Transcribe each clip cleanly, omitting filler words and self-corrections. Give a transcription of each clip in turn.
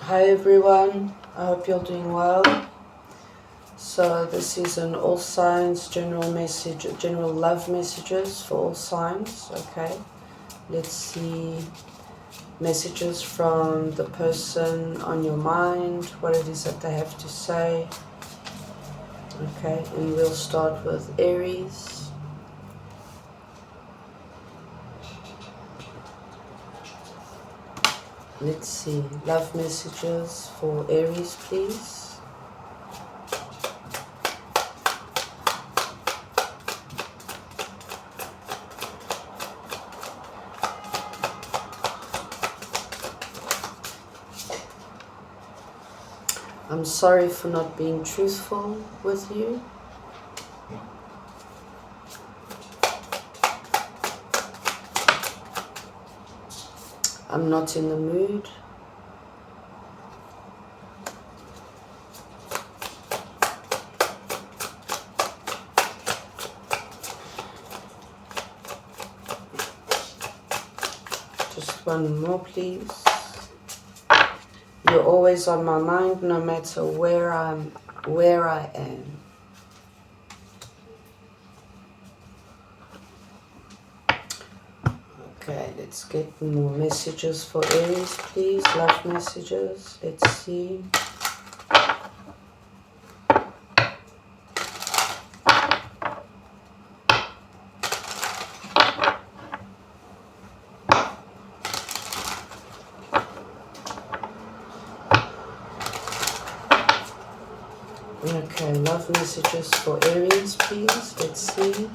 Hi everyone, I hope you're doing well. So this is an all signs general message, general love messages for all signs. Okay, let's see messages from the person on your mind, what it is that they have to say. Okay, and we'll start with Aries. Let's see, love messages for Aries, please. I'm sorry for not being truthful with you. I'm not in the mood. Just one more, please. You're always on my mind, no matter where I am. Okay, let's get more messages for Aries, please. Love messages. Let's see. Okay, love messages for Aries, please. Let's see.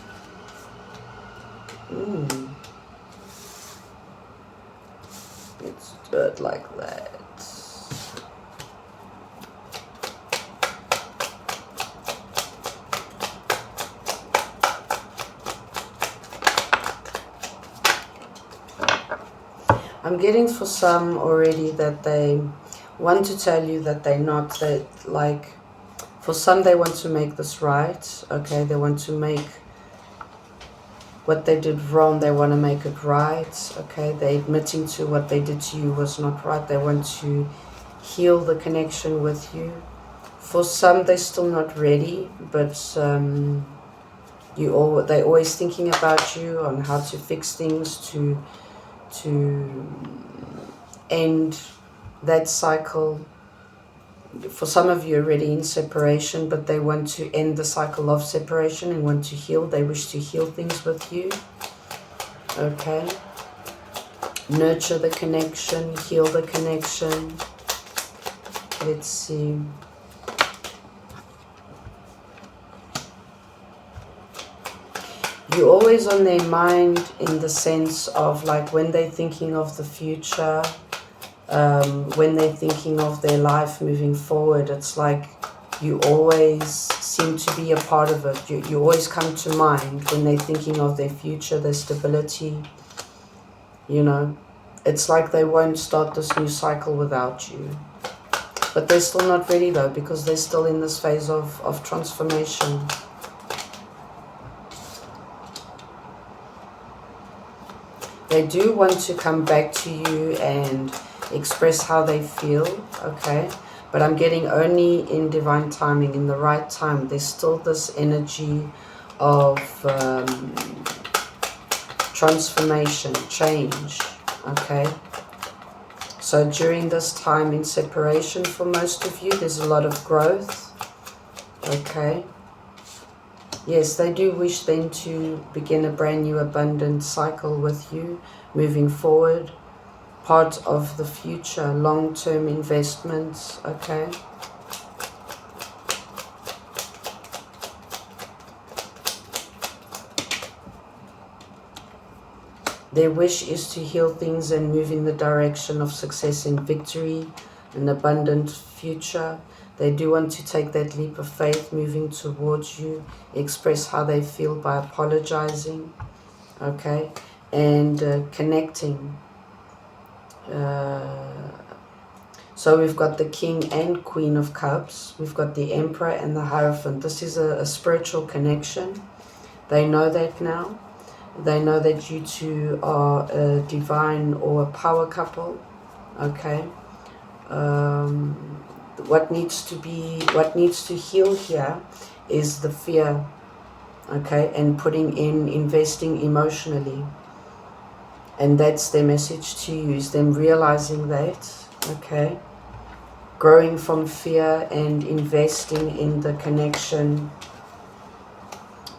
Let's do it like that. I'm getting for some already that they want to tell you that they're not, that like, for some they want to make this right, okay? They want to make what they did wrong, they want to make it right, okay? They're admitting to what they did to you was not right. They want to heal the connection with you. For some, they're still not ready, but they're always thinking about you, on how to fix things, to end that cycle. For some of you already in separation, but they want to end the cycle of separation and want to heal. They wish to heal things with you. Okay. Nurture the connection, heal the connection. Let's see. You're always on their mind in the sense of like when they're thinking of the future, when they're thinking of their life moving forward, it's like you always seem to be a part of it. You always come to mind when they're thinking of their future, their stability. You know, it's like they won't start this new cycle without you. But they're still not ready though, because they're still in this phase of transformation. They do want to come back to you and express how they feel, okay? But I'm getting only in divine timing, in the right time. There's still this energy of transformation, change, okay? So during this time in separation for most of you, there's a lot of growth, okay? Yes, they do wish then to begin a brand new abundant cycle with you, moving forward. Part of the future, long-term investments, okay? Their wish is to heal things and move in the direction of success and victory, an abundant future. They do want to take that leap of faith, moving towards you, express how they feel by apologizing, okay? And connecting. So we've got the King and Queen of Cups. We've got the Emperor and the Hierophant. This is a spiritual connection. They know that now. They know that you two are a divine or a power couple. Okay. What needs to heal here is the fear, okay, and investing emotionally. And that's their message to you, is them realizing that, okay, growing from fear and investing in the connection.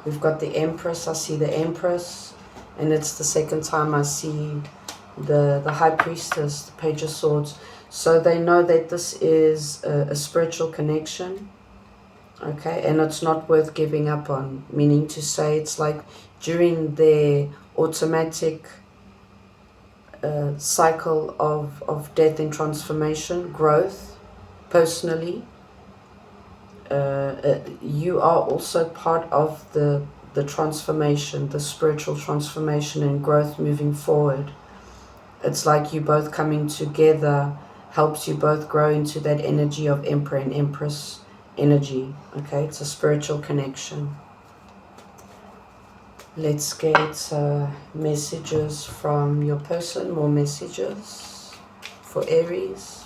We've got the Empress. I see the Empress, and it's the second time I see the High Priestess, the Page of Swords. So they know that this is a spiritual connection, okay, and it's not worth giving up on. Meaning to say, it's like during their automatic cycle of death and transformation, growth, personally, you are also part of the transformation, the spiritual transformation and growth moving forward. It's like you both coming together helps you both grow into that energy of Emperor and Empress energy. Okay, it's a spiritual connection. Let's get messages from your person, more messages for Aries.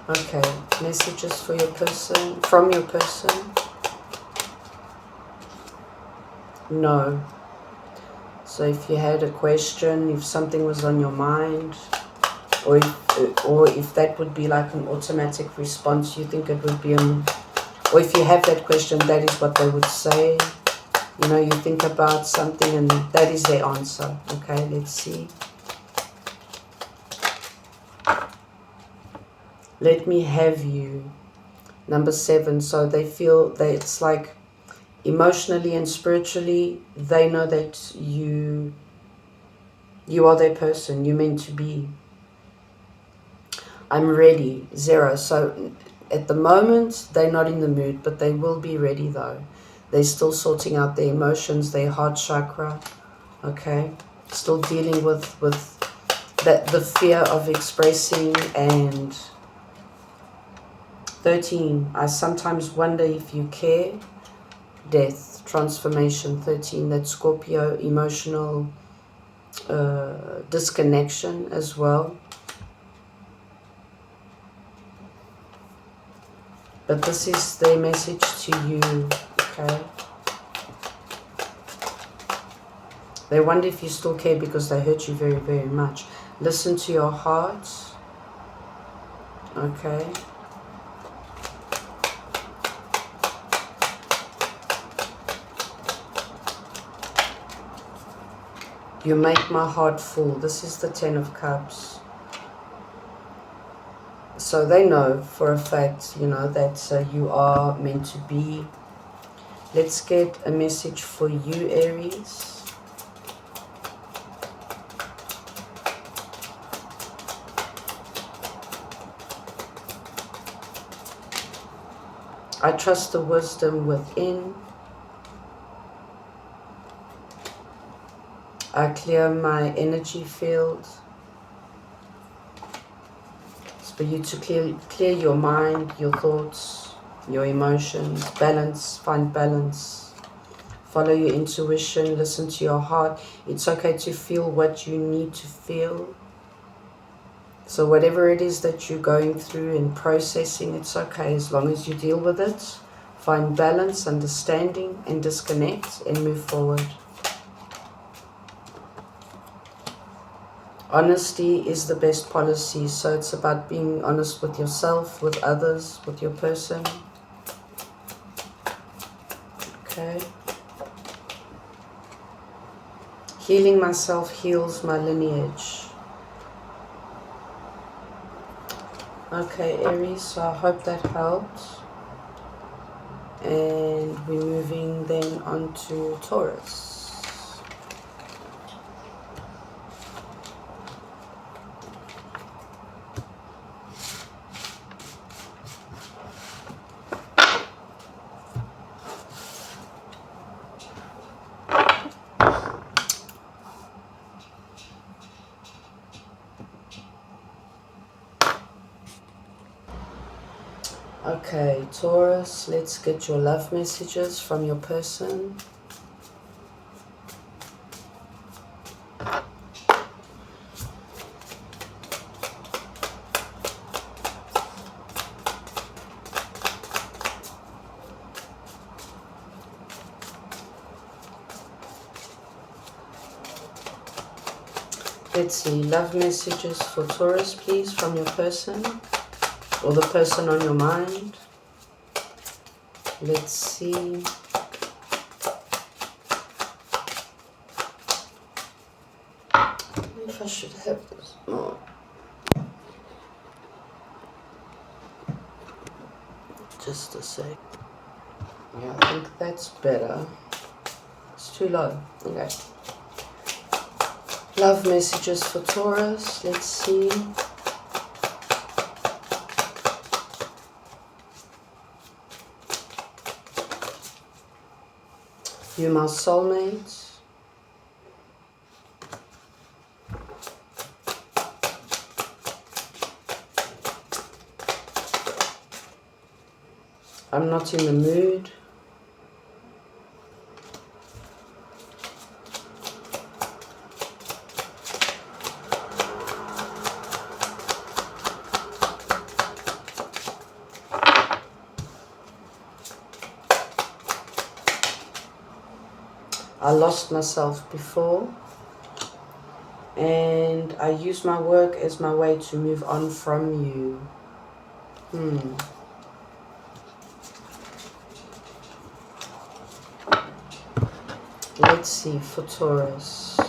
Okay, messages for your person, from your person. No. So if you had a question, if something was on your mind, or if that would be like an automatic response, you think it would be or if you have that question, that is what they would say. You know, you think about something and that is their answer. Okay, let's see. Let me have you. Number 7. So they feel that it's like emotionally and spiritually, they know that you are their person. You're meant to be. I'm ready. 0. So at the moment, they're not in the mood, but they will be ready though. They're still sorting out their emotions, their heart chakra. Okay. Still dealing with the fear of expressing. And 13, I sometimes wonder if you care. Death, transformation. 13, that Scorpio, emotional disconnection as well. But this is their message to you, okay? They wonder if you still care because they hurt you very, very much. Listen to your heart, okay? You make my heart full. This is the 10 of Cups. So they know for a fact, you know, that you are meant to be. Let's get a message for you, Aries. I trust the wisdom within. I clear my energy field. It's for you to clear your mind, your thoughts, your emotions. Balance, find balance. Follow your intuition, listen to your heart. It's okay to feel what you need to feel. So whatever it is that you're going through and processing, it's okay as long as you deal with it. Find balance, understanding, and disconnect and move forward. Honesty is the best policy, so it's about being honest with yourself, with others, with your person. Okay. Healing myself heals my lineage. Okay, Aries, so I hope that helped. And we're moving then on to Taurus. Okay, Taurus, let's get your love messages from your person. Let's see, love messages for Taurus, please, from your person, or the person on your mind. Let's see. If I should have this more. Just a sec. Yeah, I think that's better. It's too low. Okay. Love messages for Taurus. Let's see. You, my soulmates. I'm not in the mood. I lost myself before, and I use my work as my way to move on from you. Let's see for Taurus.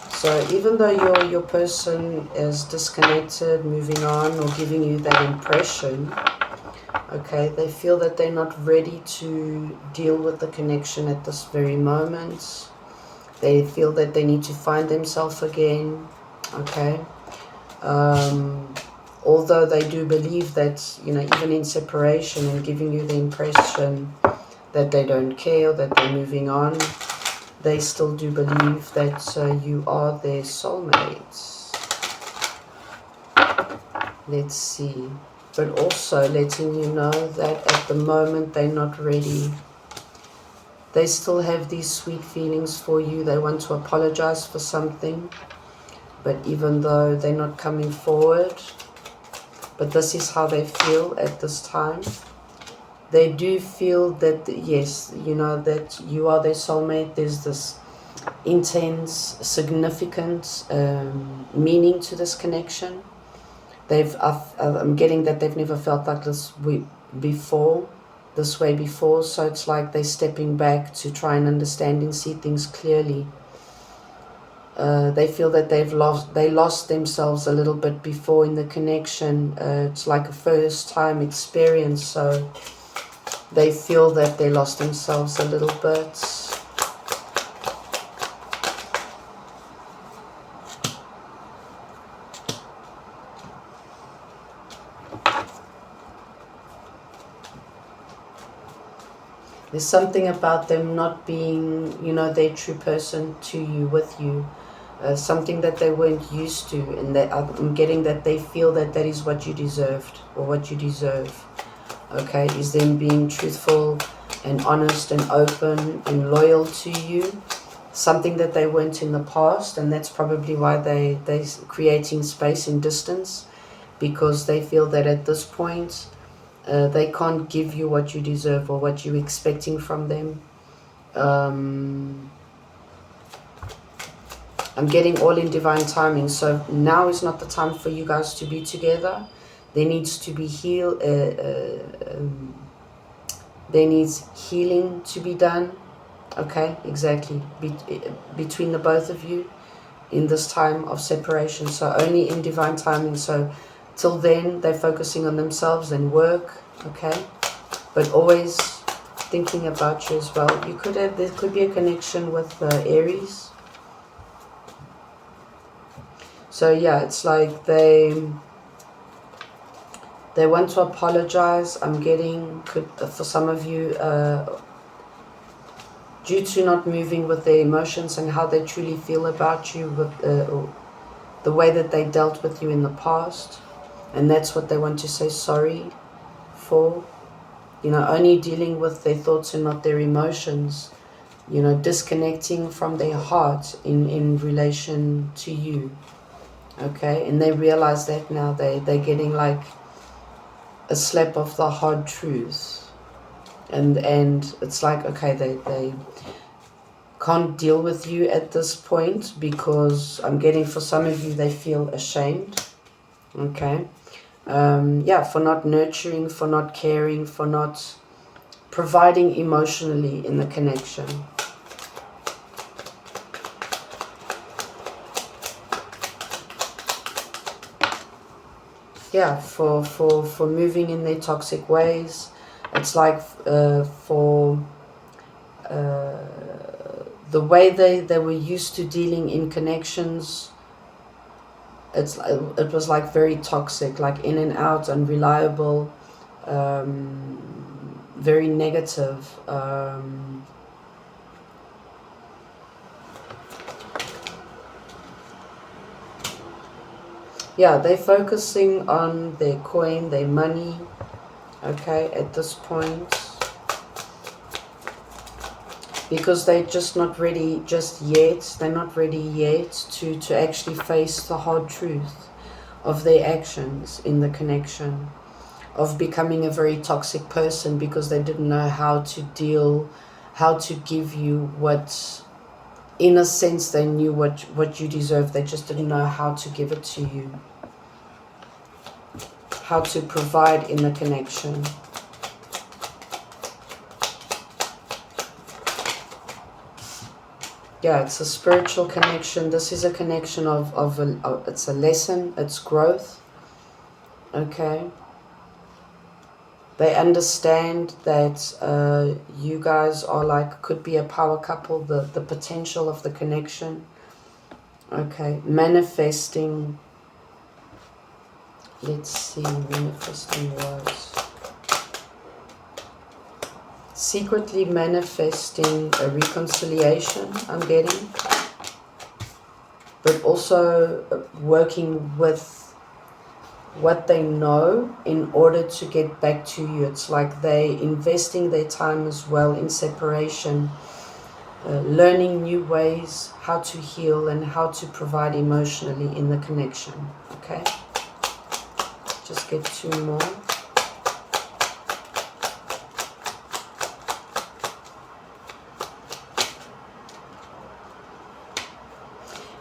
So even though your person is disconnected, moving on, or giving you that impression, okay, they feel that they're not ready to deal with the connection at this very moment. They feel that they need to find themselves again, okay. Although they do believe that, you know, even in separation and giving you the impression that they don't care, that they're moving on, they still do believe that you are their soulmates. Let's see. But also letting you know that at the moment they're not ready. They still have these sweet feelings for you. They want to apologize for something. But even though they're not coming forward, but this is how they feel at this time. They do feel that, yes, you know, that you are their soulmate. There's this intense, significant meaning to this connection. I'm getting that they've never felt like this way before. So it's like they're stepping back to try and understand and see things clearly. They feel that they lost themselves a little bit before in the connection. It's like a first time experience, so they feel that they lost themselves a little bit. There's something about them not being, you know, their true person to you, with you. Something that they weren't used to, and that I'm getting that they feel that that is what you deserved, or what you deserve. Okay, is them being truthful and honest and open and loyal to you. Something that they weren't in the past, and that's probably why they're creating space and distance, because they feel that at this point they can't give you what you deserve or what you're expecting from them. I'm getting all in divine timing. So now is not the time for you guys to be together. There needs to be there needs healing to be done. Okay, exactly. Between the both of you in this time of separation. So only in divine timing. So till then, they're focusing on themselves and work. Okay, but always thinking about you as well. There could be a connection with Aries. So yeah, it's like they want to apologize. I'm getting, for some of you, due to not moving with their emotions and how they truly feel about you, with the way that they dealt with you in the past, and that's what they want to say sorry for. you know, only dealing with their thoughts and not their emotions, you know, disconnecting from their heart in relation to you. Okay, and they realize that now they're getting like a slap of the hard truth, and it's like, okay, they can't deal with you at this point, because I'm getting, for some of you, they feel ashamed. Okay, yeah, for not nurturing, for not caring, for not providing emotionally in the connection. Yeah, for moving in their toxic ways. It's like for the way they were used to dealing in connections. It was like very toxic, like in and out, unreliable, very negative. Yeah, they're focusing on their coin, their money, okay, at this point. Because they're just not ready just yet. They're not ready yet to actually face the hard truth of their actions in the connection, of becoming a very toxic person, because they didn't know how to deal, how to give you what, in a sense, they knew what you deserve. They just didn't know how to give it to you, how to provide in the connection. Yeah, it's a spiritual connection. This is a connection of it's a lesson, it's growth. Okay. They understand that you guys are like, could be a power couple, the potential of the connection. Okay, manifesting. Let's see, manifesting words. Secretly manifesting a reconciliation, I'm getting. But also working with what they know in order to get back to you. It's like they investing their time as well in separation, learning new ways how to heal and how to provide emotionally in the connection. Okay, just get two more.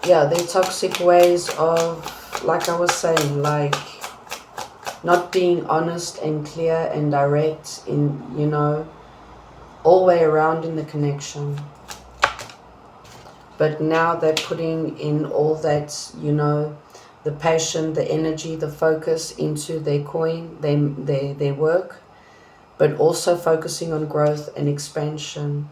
Yeah, their toxic ways of, like I was saying, like not being honest and clear and direct in, you know, all the way around in the connection. But now they're putting in all that, you know, the passion, the energy, the focus into their coin, their work, but also focusing on growth and expansion.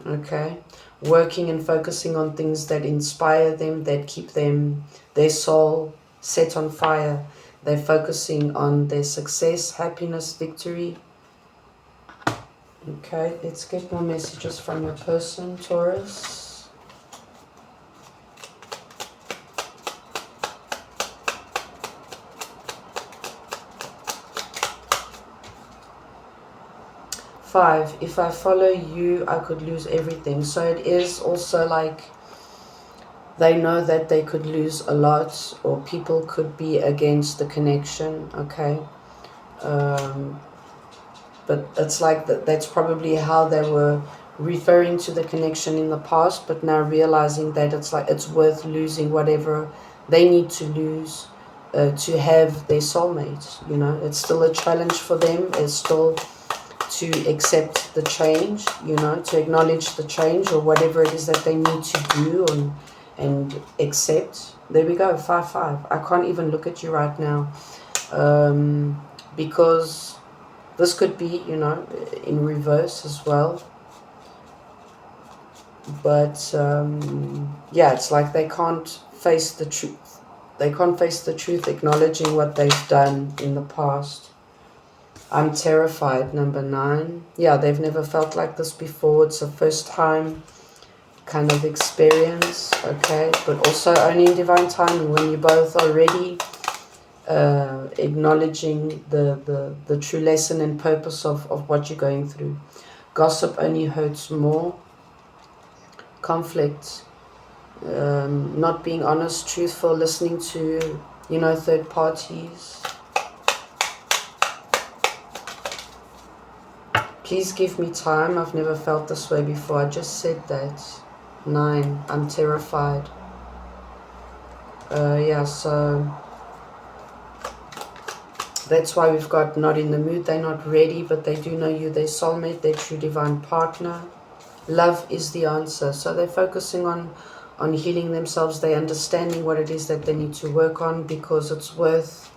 Okay, working and focusing on things that inspire them, that keep them, their soul set on fire. They're focusing on their success, happiness, victory. Okay, let's get more messages from your person, Taurus. Five, if I follow you, I could lose everything. So it is also like they know that they could lose a lot, or people could be against the connection, okay? But it's like that's probably how they were referring to the connection in the past, but now realizing that it's like it's worth losing whatever they need to lose to have their soulmate, you know? It's still a challenge for them. It's still to accept the change, you know, to acknowledge the change or whatever it is that they need to do and accept. There we go, 5-5. I can't even look at you right now because this could be, you know, in reverse as well. But yeah, it's like they can't face the truth. They can't face the truth, acknowledging what they've done in the past. I'm terrified, number 9. Yeah, they've never felt like this before. It's a first time kind of experience, okay? But also only in divine timing, when you both are ready acknowledging the true lesson and purpose of what you're going through. Gossip only hurts more. Conflict, not being honest, truthful, listening to, you know, third parties. Please give me time. I've never felt this way before. I just said that. 9. I'm terrified. Yeah, so that's why we've got not in the mood. They're not ready, but they do know you. Their soulmate, their true divine partner. Love is the answer. So they're focusing on healing themselves. They're understanding what it is that they need to work on, because it's worth,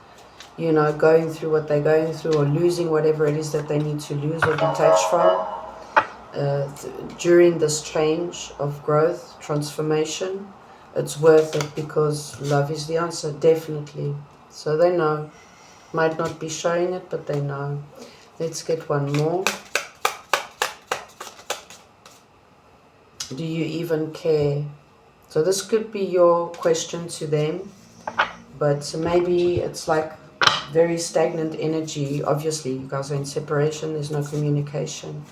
you know, going through what they're going through, or losing whatever it is that they need to lose or detach from during this change of growth, transformation. It's worth it, because love is the answer, definitely. So they know. Might not be showing it, but they know. Let's get one more. Do you even care? So this could be your question to them, but maybe it's like very stagnant energy. Obviously, you guys are in separation. There's no communication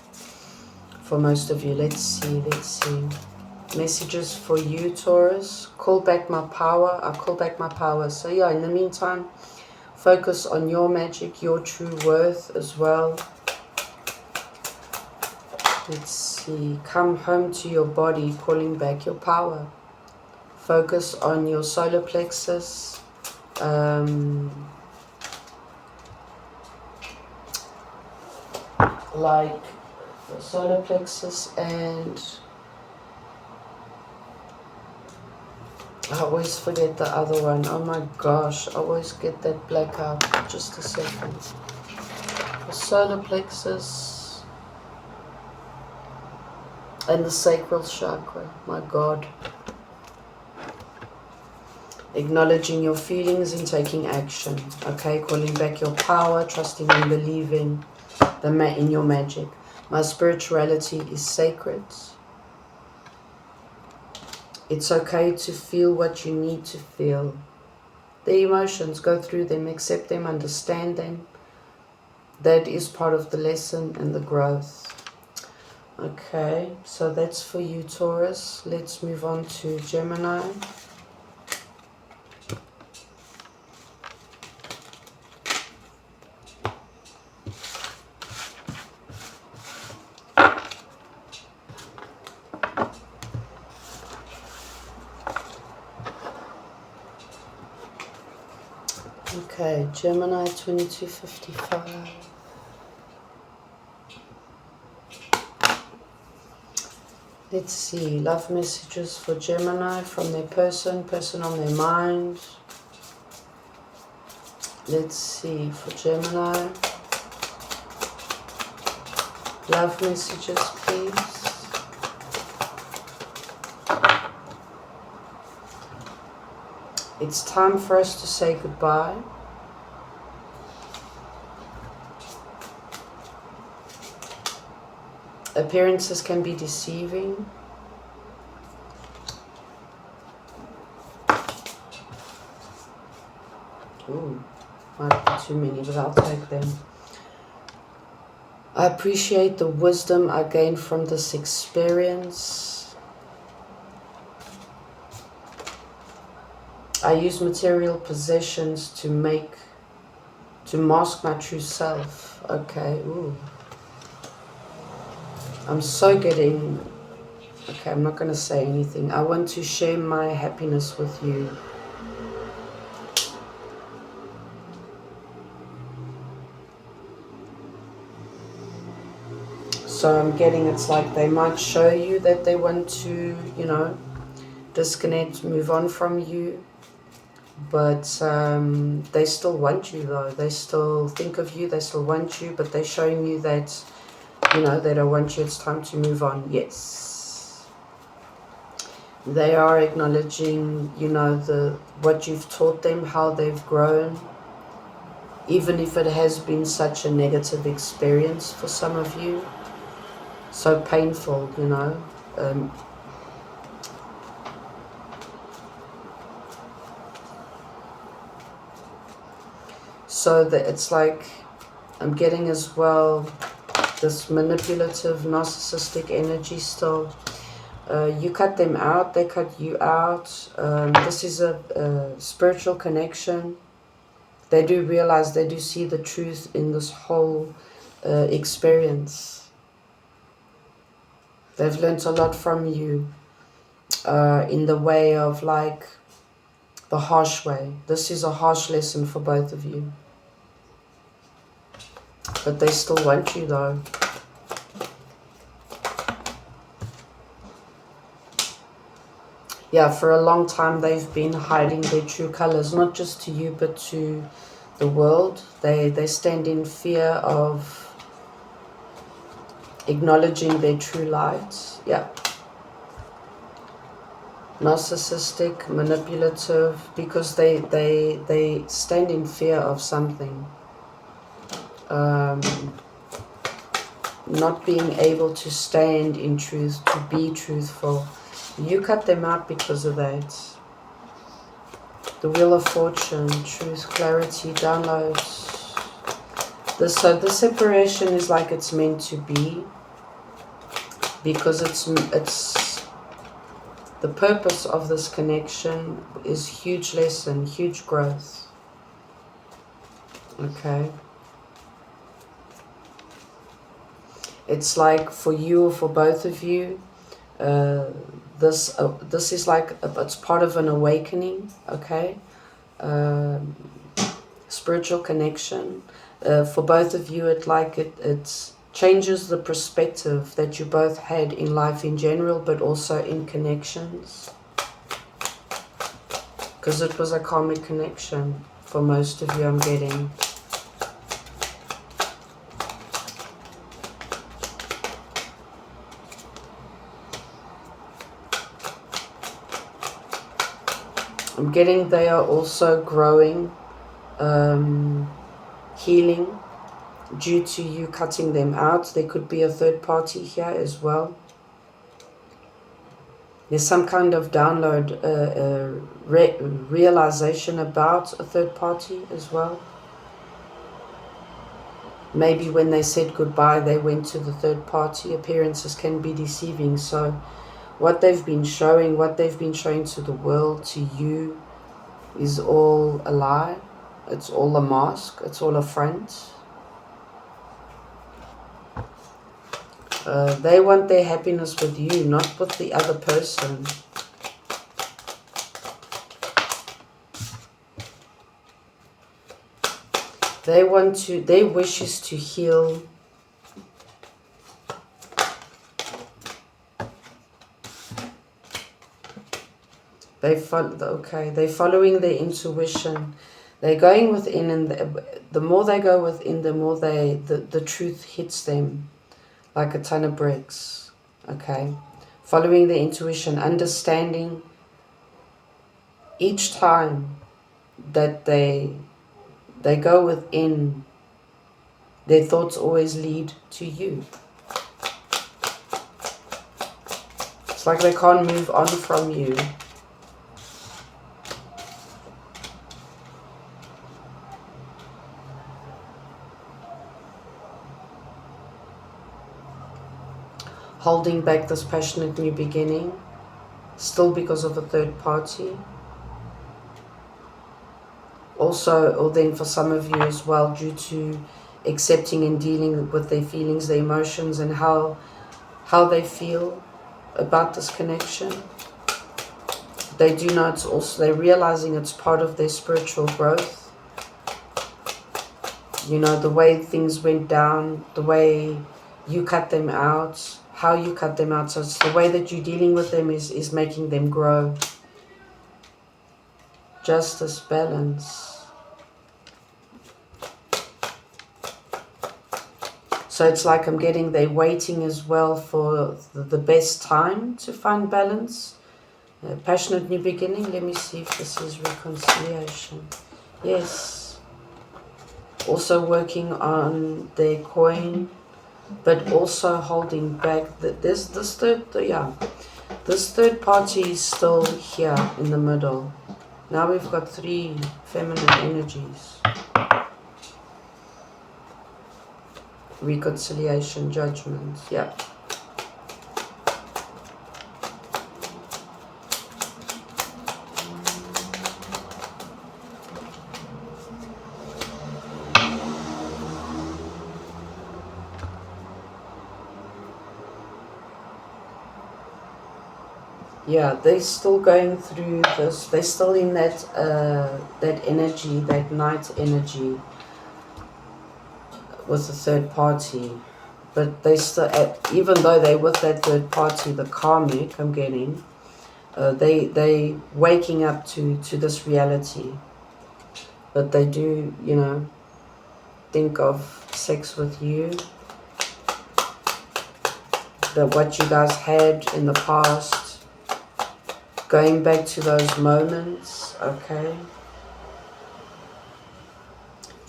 for most of you. Let's see. Messages for you, Taurus. Call back my power. I call back my power. So yeah, in the meantime, focus on your magic, your true worth as well. Let's see. Come home to your body, calling back your power. Focus on your solar plexus. Like the solar plexus, and I always forget the other one. Oh my gosh, I always get that blackout. Just a second. The solar plexus and the sacral chakra. My God. Acknowledging your feelings and taking action. Okay, calling back your power, trusting and believing in your magic. My spirituality is sacred. It's okay to feel what you need to feel. The emotions, go through them, accept them, understand them. That is part of the lesson and the growth. Okay, so that's for you, Taurus. Let's move on to Gemini. Okay, Gemini 2255. Let's see, love messages for Gemini from their person on their mind. Let's see, for Gemini. Love messages, please. It's time for us to say goodbye. Appearances can be deceiving. Ooh, might be too many, but I'll take them. I appreciate the wisdom I gained from this experience. I use material possessions to mask my true self. Okay, ooh. I'm so getting... Okay, I'm not going to say anything. I want to share my happiness with you. So I'm getting, it's like they might show you that they want to, you know, disconnect, move on from you. But they still want you though. They still think of you, they still want you, but they're showing you that, you know, they don't want you, it's time to move on. Yes. They are acknowledging, you know, what you've taught them, how they've grown. Even if it has been such a negative experience for some of you. So painful, you know. So that it's like I'm getting as well this manipulative, narcissistic energy still. You cut them out, they cut you out. This is a spiritual connection. They do realize, they do see the truth in this whole experience. They've learnt a lot from you in the way of like the harsh way. This is a harsh lesson for both of you. But they still want you though. Yeah, for a long time they've been hiding their true colors, not just to you but to the world. They stand in fear of acknowledging their true light. Yeah. Narcissistic, manipulative, because they stand in fear of something. Not being able to stand in truth, to be truthful. You cut them out because of that. The Wheel of Fortune, truth, clarity, downloads. So the separation is like it's meant to be, because it's the purpose of this connection is huge lesson, huge growth. Okay. It's like for you or for both of you, this is like it's part of an awakening. Okay. Spiritual connection. For both of you, it changes the perspective that you both had in life in general, but also in connections. Because it was a karmic connection for most of you, I'm getting. I'm getting they are also growing, healing, due to you cutting them out. There could be a third party here as well. There's some kind of download, realization about a third party as well. Maybe when they said goodbye, they went to the third party. Appearances can be deceiving. So what they've been showing to the world, to you, is all a lie. It's all a mask. It's all a front. They want their happiness with you, not with the other person. Their wish is to heal. They're following their intuition. They're going within, and the more they go within, the more the truth hits them like a ton of bricks. Okay, following their intuition, understanding each time that they go within, their thoughts always lead to you. It's like they can't move on from you. Holding back this passionate new beginning, still because of a third party. Also, or then for some of you as well, due to accepting and dealing with their feelings, their emotions, and how they feel about this connection. They do know it's also, they're realizing it's part of their spiritual growth. You know, the way things went down, the way you cut them out, how you cut them out. So it's the way that you're dealing with them is making them grow. Justice, balance. So it's like I'm getting they're waiting as well for the best time to find balance. Passionate new beginning. Let me see if this is reconciliation. Yes. Also working on their coin, but also holding back. This third party is still here in the middle. Now we've got 3 feminine energies. reconciliation, judgment. Yeah. Yeah, they're still going through this. They're still in that that energy, that night energy with the third party. But they still, even though they're with that third party, the karmic I'm getting, they waking up to this reality. But they do, you know, think of sex with you, that what you guys had in the past, going back to those moments, okay?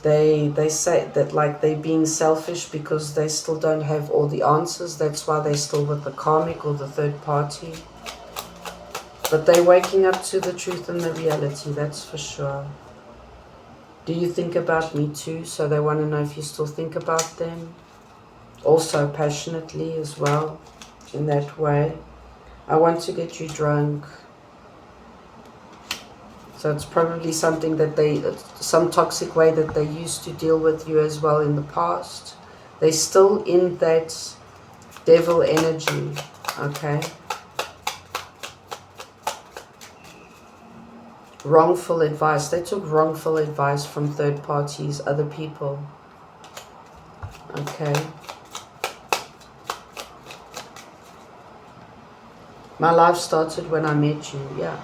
They say that like they're being selfish because they still don't have all the answers. That's why they're still with the karmic or the third party. But they're waking up to the truth and the reality, that's for sure. Do you think about me too? So they want to know if you still think about them. Also passionately as well, in that way. I want to get you drunk. So it's probably something that some toxic way that they used to deal with you as well in the past. They're still in that devil energy, okay? Wrongful advice. They took wrongful advice from third parties, other people, okay? My life started when I met you, yeah.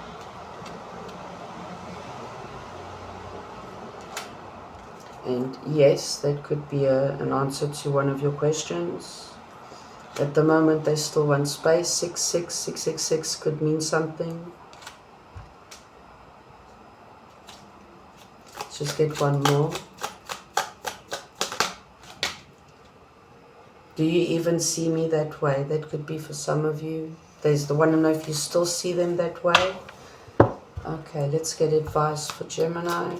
And yes, that could be an answer to one of your questions. At the moment, they still want space. 66666 could mean something. Let's just get one more. Do you even see me that way? That could be for some of you. There's the one to know if you still see them that way. Okay, let's get advice for Gemini.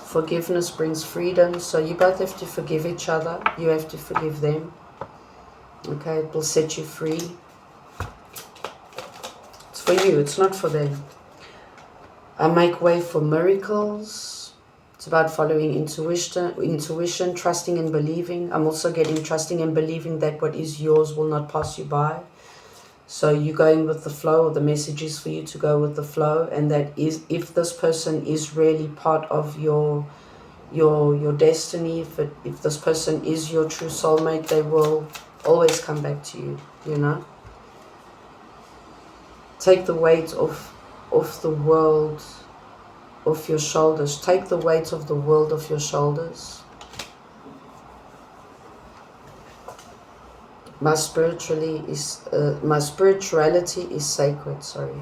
Forgiveness brings freedom, so you both have to forgive each other. You have to forgive them. Okay, it will set you free. It's for you, it's not for them. I make way for miracles. It's about following intuition, trusting and believing. I'm also getting trusting and believing that what is yours will not pass you by. So you're going with the flow, or the message is for you to go with the flow, and that is, if this person is really part of your destiny, if this person is your true soulmate, they will always come back to you, you know. Take the weight off the world off your shoulders. Take the weight of the world off your shoulders. My spirituality is sacred, sorry.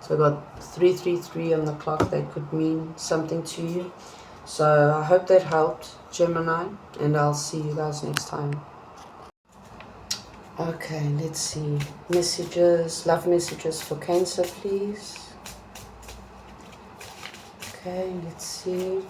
So I got 333 on the clock. That could mean something to you. So I hope that helped, Gemini, and I'll see you guys next time. Okay, let's see. Messages, love messages for Cancer, please. Okay, let's see.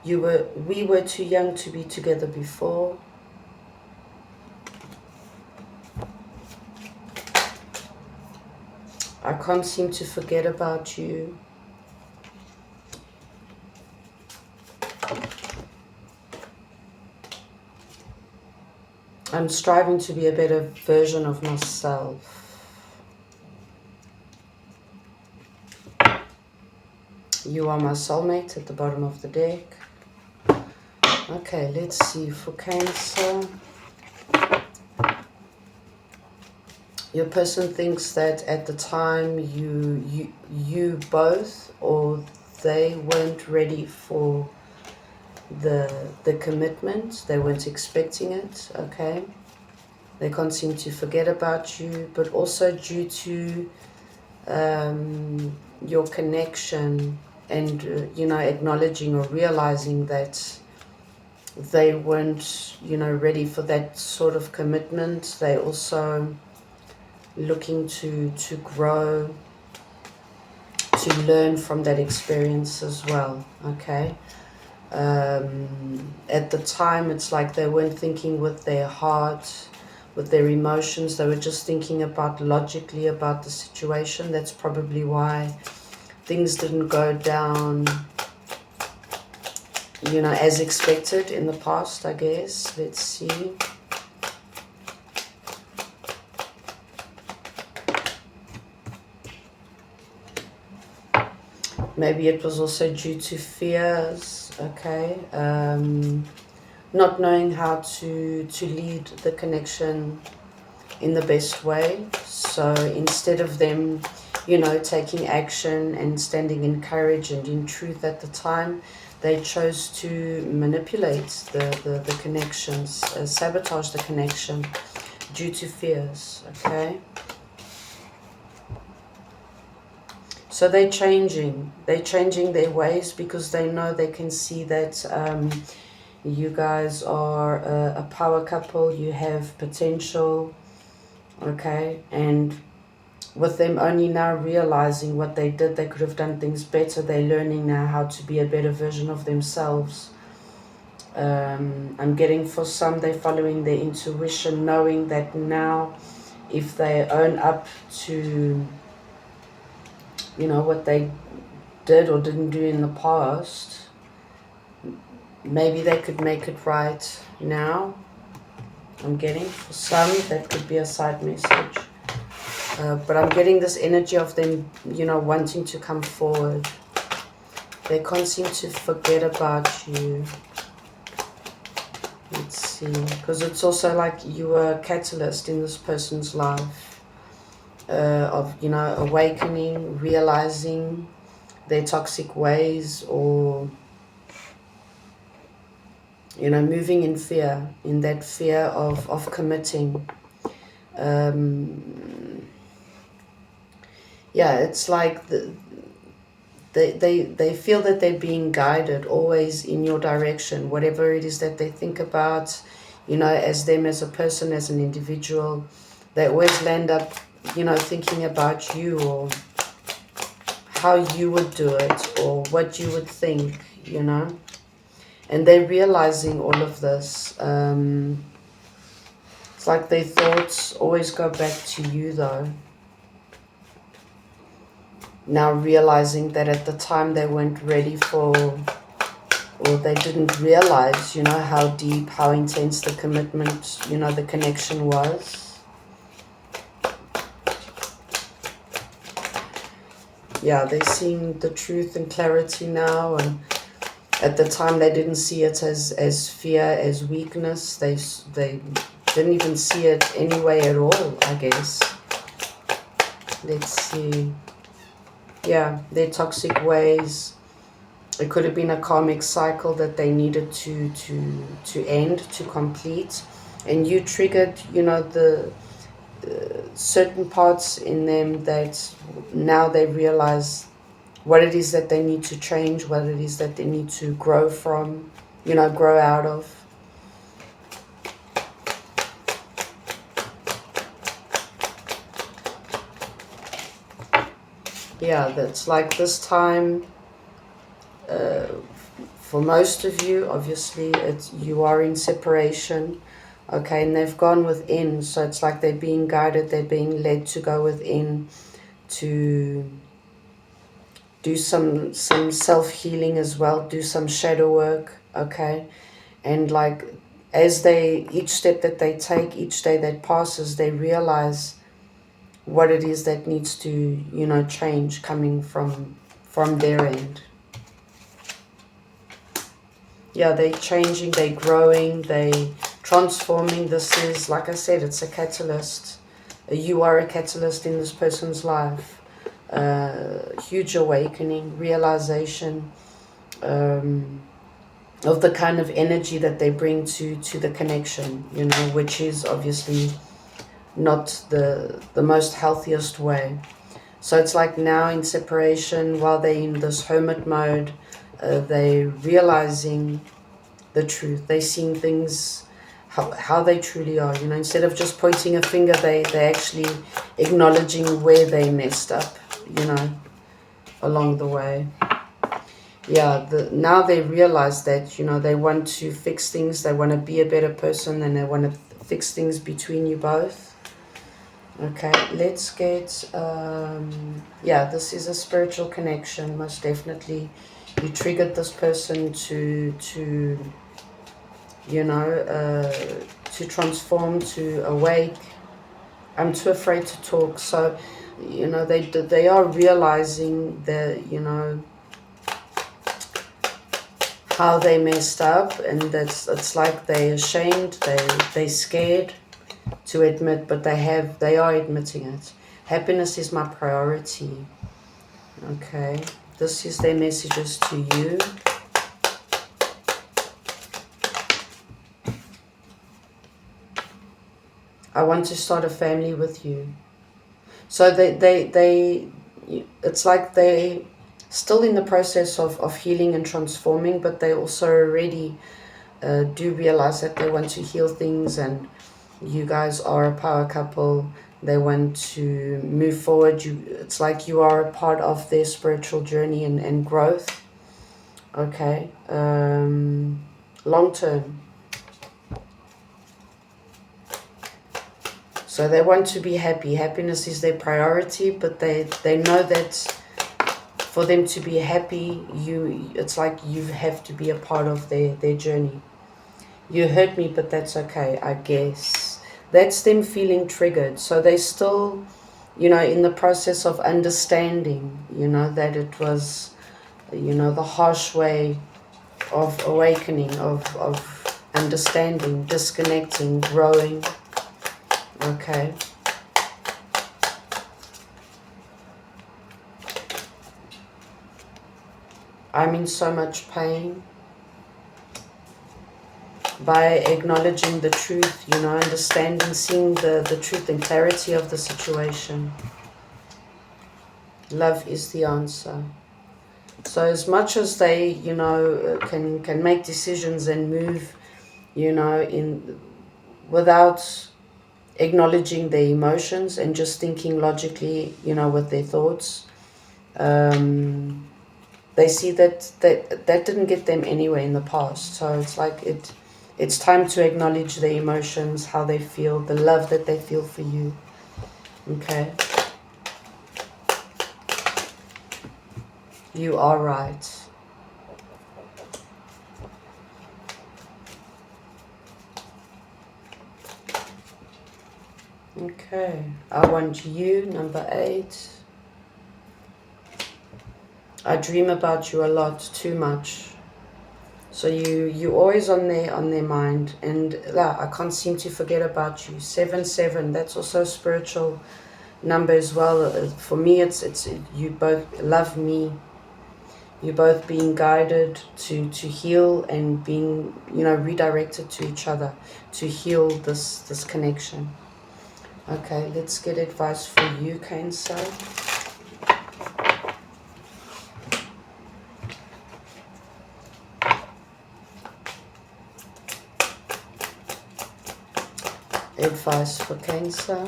We were too young to be together before. I can't seem to forget about you. I'm striving to be a better version of myself. You are my soulmate at the bottom of the deck. Okay, let's see for Cancer. Your person thinks that at the time you both or they weren't ready for the commitment. They weren't expecting it, okay? They can't seem to forget about you, but also due to your connection and, you know, acknowledging or realizing that they weren't, you know, ready for that sort of commitment. They also looking to grow, to learn from that experience as well, okay? At the time, it's like they weren't thinking with their heart, with their emotions. They were just thinking about logically about the situation. That's probably why things didn't go down, you know, as expected in the past, I guess. Let's see. Maybe it was also due to fears, okay? Not knowing how to lead the connection in the best way. So instead of them, you know, taking action and standing in courage and in truth at the time, they chose to manipulate the connections, sabotage the connection due to fears, okay? So they're changing their ways because they know, they can see that you guys are a power couple, you have potential, okay? And with them only now realizing what they did, they could have done things better. They're learning now how to be a better version of themselves. I'm getting for some, they're following their intuition, knowing that now if they own up to, you know, what they did or didn't do in the past, maybe they could make it right now. I'm getting for some, that could be a side message. But I'm getting this energy of them, you know, wanting to come forward. They can't seem to forget about you. Let's see. Because it's also like you were a catalyst in this person's life. Of, you know, awakening, realizing their toxic ways, or, you know, moving in fear, in that fear of committing. Yeah, it's like they feel that they're being guided always in your direction, whatever it is that they think about, you know, as them as a person, as an individual. They always land up, you know, thinking about you, or how you would do it, or what you would think, you know. And they're realizing all of this. It's like their thoughts always go back to you, though. Now realizing that at the time they weren't ready for, or they didn't realize, you know, how deep, how intense the commitment, you know, the connection was. Yeah, they're seeing the truth and clarity now, and at the time they didn't see it as fear, as weakness. They didn't even see it anyway at all, I guess. Let's see. Yeah, their toxic ways. It could have been a karmic cycle that they needed to end, to complete. And you triggered, you know, the certain parts in them that now they realize what it is that they need to change, what it is that they need to grow from, you know, grow out of. Yeah, that's like this time, for most of you, obviously, you are in separation, okay, and they've gone within, so it's like they're being guided, they're being led to go within, to do some self-healing as well, do some shadow work, okay, and like as each step that they take, each day that passes, they realize what it is that needs to, you know, change coming from their end. Yeah, they're changing, they're growing, they're transforming. This is, like I said, it's a catalyst. You are a catalyst in this person's life. Huge awakening, realization of the kind of energy that they bring to the connection, you know, which is obviously not the most healthiest way. So it's like now in separation, while they're in this hermit mode, they're realizing the truth. They're seeing things how they truly are. You know, instead of just pointing a finger, they're actually acknowledging where they messed up, you know, along the way. Yeah, now they realize that, you know, they want to fix things. They want to be a better person, and they want to fix things between you both. Okay, let's get, yeah, this is a spiritual connection, most definitely. You triggered this person to you know, to transform, to awake. I'm too afraid to talk. So, you know, they are realizing that, you know, how they messed up, and it's like they're ashamed, they're scared to admit, but they are admitting it. Happiness is my priority. Okay, this is their messages to you. I want to start a family with you. So it's like they still in the process of healing and transforming, but they also already do realize that they want to heal things, and you guys are a power couple. They want to move forward. It's like you are a part of their spiritual journey and growth. Okay, long term. So they want to be happy. Happiness is their priority, but they know that for them to be happy, it's like you have to be a part of their journey. You hurt me, but that's okay, I guess. That's them feeling triggered. So they still, you know, in the process of understanding, you know, that it was, you know, the harsh way of awakening, of understanding, disconnecting, growing. Okay. I'm in so much pain. By acknowledging the truth, you know, understanding, seeing the truth and clarity of the situation. Love is the answer. So as much as they, you know, can make decisions and move, you know, without acknowledging their emotions and just thinking logically, you know, with their thoughts, they see that didn't get them anywhere in the past. So it's like it's time to acknowledge their emotions, how they feel, the love that they feel for you. Okay. You are right. Okay. I want you, number 8. I dream about you a lot, too much. So you're always on their mind, and I can't seem to forget about you. 7, that's also a spiritual number as well. For me, it's you both love me. You're both being guided to heal and being, you know, redirected to each other to heal this connection. Okay, let's get advice for you, Cancer. Advice for Cancer.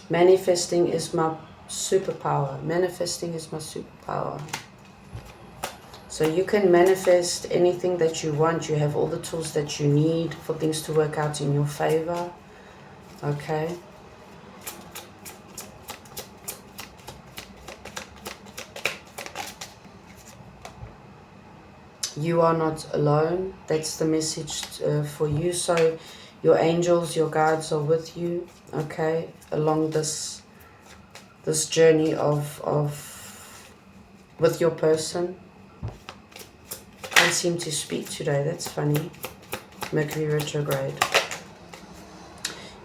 Manifesting is my superpower. Manifesting is my superpower. So you can manifest anything that you want. You have all the tools that you need for things to work out in your favor. Okay. You are not alone. That's the message for you. So your angels, your guides are with you, okay, along this journey with your person. Can't seem to speak today. That's funny. Mercury retrograde.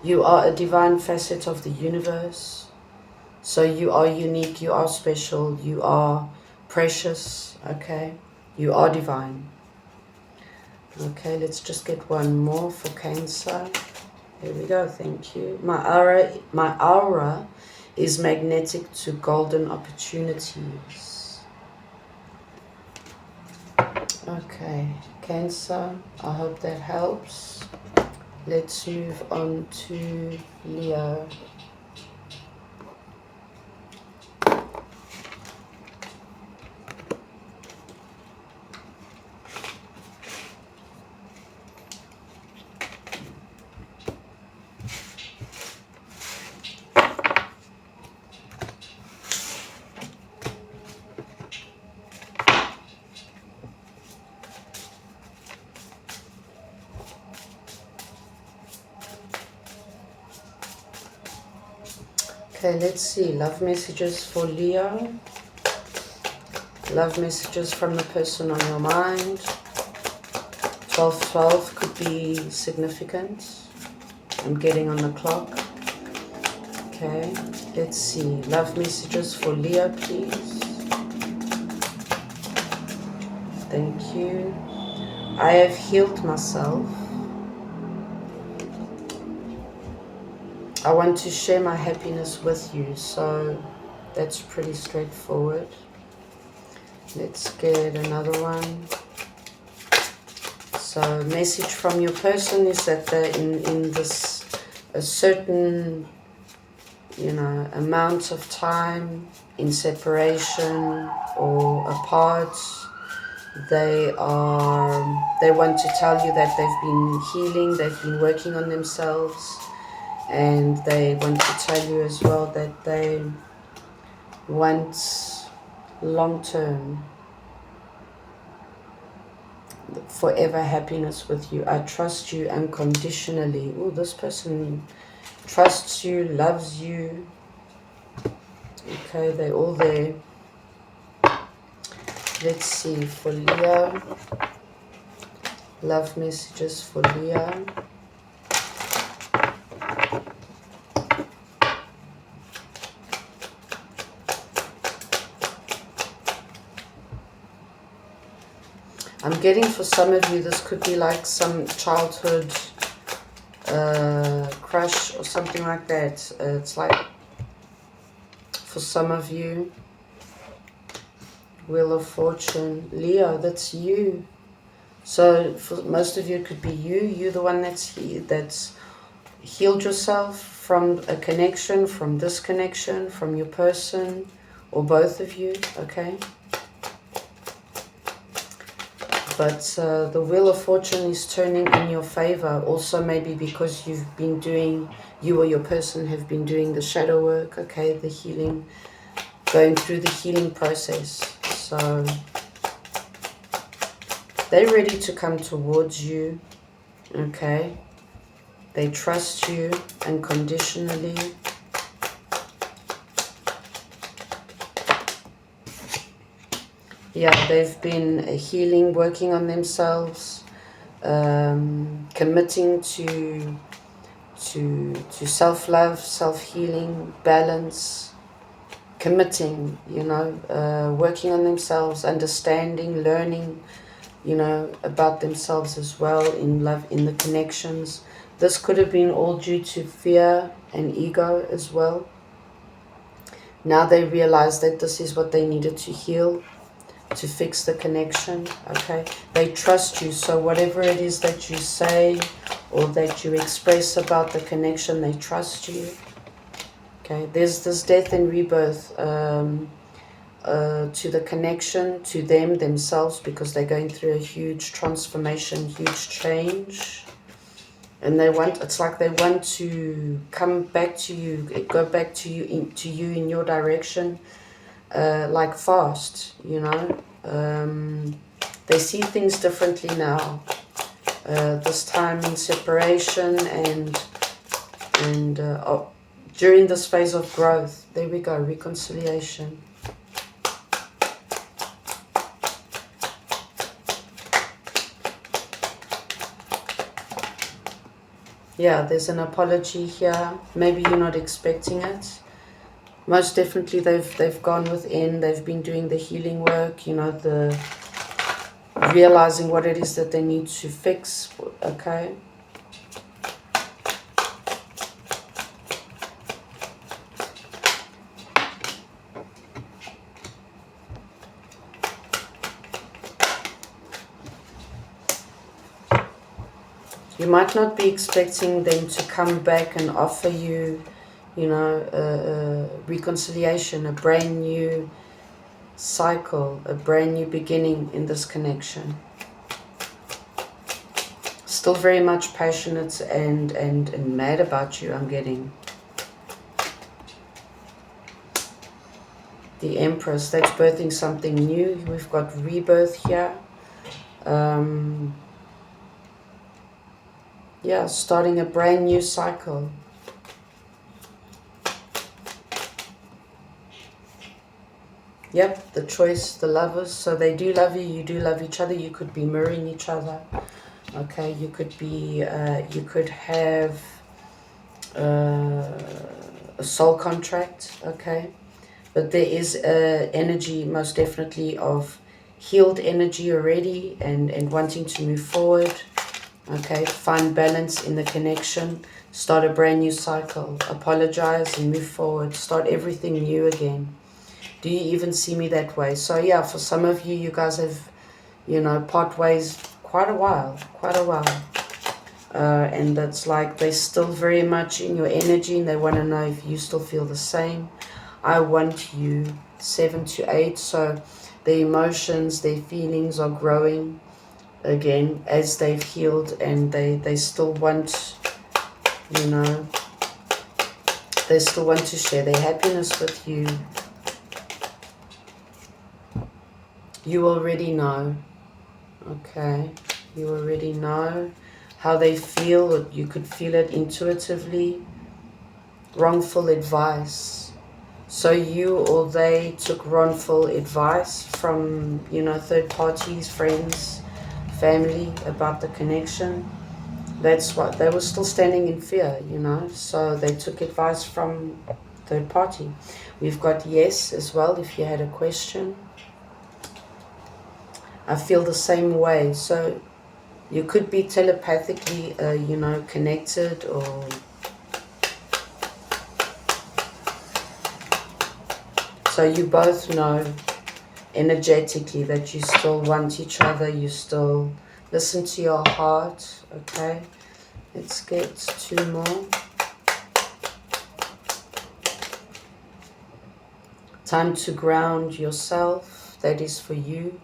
You are a divine facet of the universe. So you are unique. You are special. You are precious, okay. You are divine. Okay, let's just get one more for Cancer. Here we go, thank you. My aura is magnetic to golden opportunities. Okay, Cancer, I hope that helps. Let's move on to Leo. Okay, let's see. Love messages for Leo. Love messages from the person on your mind. 12:12 could be significant. I'm getting on the clock. Okay, let's see. Love messages for Leo, please. Thank you. I have healed myself. I want to share my happiness with you, so that's pretty straightforward. Let's get another one. So, message from your person is that they're in this a certain, amount of time in separation or apart. They want to tell you that they've been healing, they've been working on themselves. And they want to tell you as well that they want long-term, forever happiness with you. I trust you unconditionally. Oh, this person trusts you, loves you. Okay, they're all there. Let's see, for Leo. Love messages for Leo. I'm getting for some of you, this could be like some childhood crush or something like that. It's like, for some of you, Wheel of Fortune. Leo, that's you. So for most of you, it could be you. You're the one that's healed yourself from a connection, from disconnection, from your person, or both of you, okay? But the Wheel of Fortune is turning in your favor. Also maybe because you or your person have been doing the shadow work, okay, the healing, going through the healing process. So they're ready to come towards you, okay? They trust you unconditionally. Yeah, they've been healing, working on themselves, committing to self-love, self-healing, balance, committing, working on themselves, understanding, learning, about themselves as well, in love, in the connections. This could have been all due to fear and ego as well. Now they realize that this is what they needed to heal, to fix the connection, okay? They trust you, so whatever it is that you say or that you express about the connection, they trust you, okay? There's this death and rebirth to the connection, to themselves, because they're going through a huge transformation, huge change. And it's like they want to come back to you, go back to you, in your direction, like fast, they see things differently now, this time in separation and during this phase of growth. There we go, reconciliation. Yeah, there's an apology here. Maybe you're not expecting it. Most definitely they've gone within, they've been doing the healing work, realizing what it is that they need to fix, okay? You might not be expecting them to come back and offer you, you know, a reconciliation, a brand new cycle, a brand new beginning in this connection. Still very much passionate and mad about you, I'm getting. The Empress, that's birthing something new. We've got rebirth here. Yeah, starting a brand new cycle. Yep, the choice, the lovers. So they do love you, you do love each other. You could be mirroring each other. Okay, you could be, you could have a soul contract. Okay, but there is energy, most definitely, of healed energy already and wanting to move forward. Okay, find balance in the connection, start a brand new cycle, apologize and move forward, start everything new again. Do you even see me that way? So yeah, for some of you, you guys have, you know, part ways quite a while. And that's like they're still very much in your energy and they want to know if you still feel the same. I want you, 7 to 8. So their emotions, their feelings are growing again as they've healed, and they still want, you know, they still want to share their happiness with you. You already know, okay, you already know how they feel. You could feel it intuitively. Wrongful advice. So you or they took wrongful advice from, you know, third parties, friends, family about the connection. That's what they were still standing in fear, you know, so they took advice from third party. We've got yes as well if you had a question. I feel the same way. So you could be telepathically, you know, connected, or so you both know energetically that you still want each other, you still listen to your heart. Okay, let's get 2 more. Time to ground yourself, that is for you.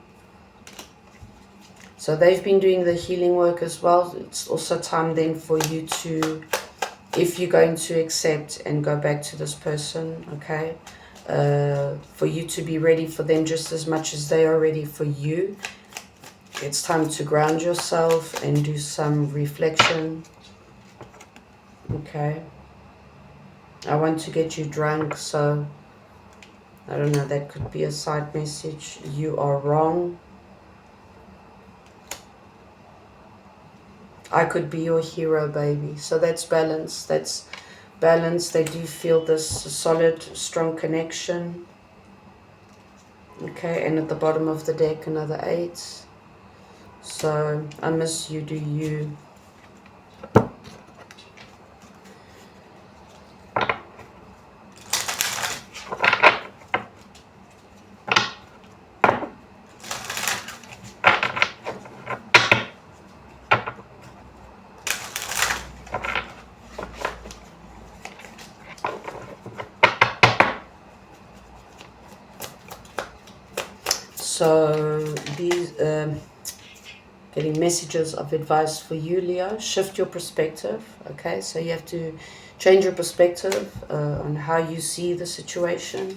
So they've been doing the healing work as well. It's also time then for you to, if you're going to accept and go back to this person, okay, for you to be ready for them just as much as they are ready for you. It's time to ground yourself and do some reflection. Okay. I want to get you drunk, so I don't know, that could be a side message. You are wrong. I could be your hero, baby. So that's balance. That's balance. They do feel this solid, strong connection. Okay, and at the bottom of the deck, another 8. So I miss you, do you? So these getting messages of advice for you, Leo. Shift your perspective. Okay, so you have to change your perspective on how you see the situation.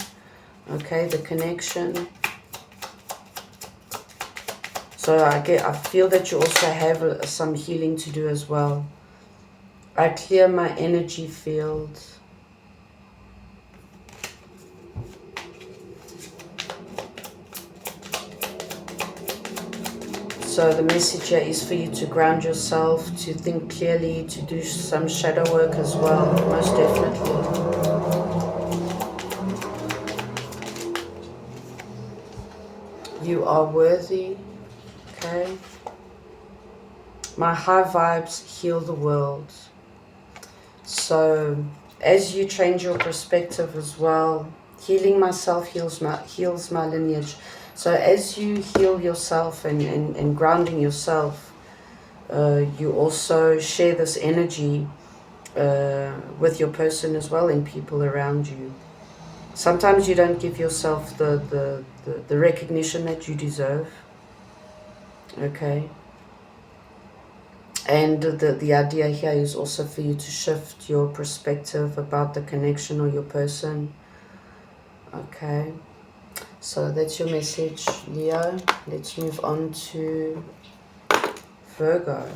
Okay, the connection. So I feel that you also have some healing to do as well. I clear my energy field. So the message here is for you to ground yourself, to think clearly, to do some shadow work as well, most definitely. You are worthy. Okay. Okay. My high vibes heal the world. So as you change your perspective as well, healing myself heals my lineage. So as you heal yourself and grounding yourself, you also share this energy with your person as well and people around you. Sometimes you don't give yourself the recognition that you deserve. Okay. And the idea here is also for you to shift your perspective about the connection or your person. Okay. So that's your message, Leo. Let's move on to Virgo.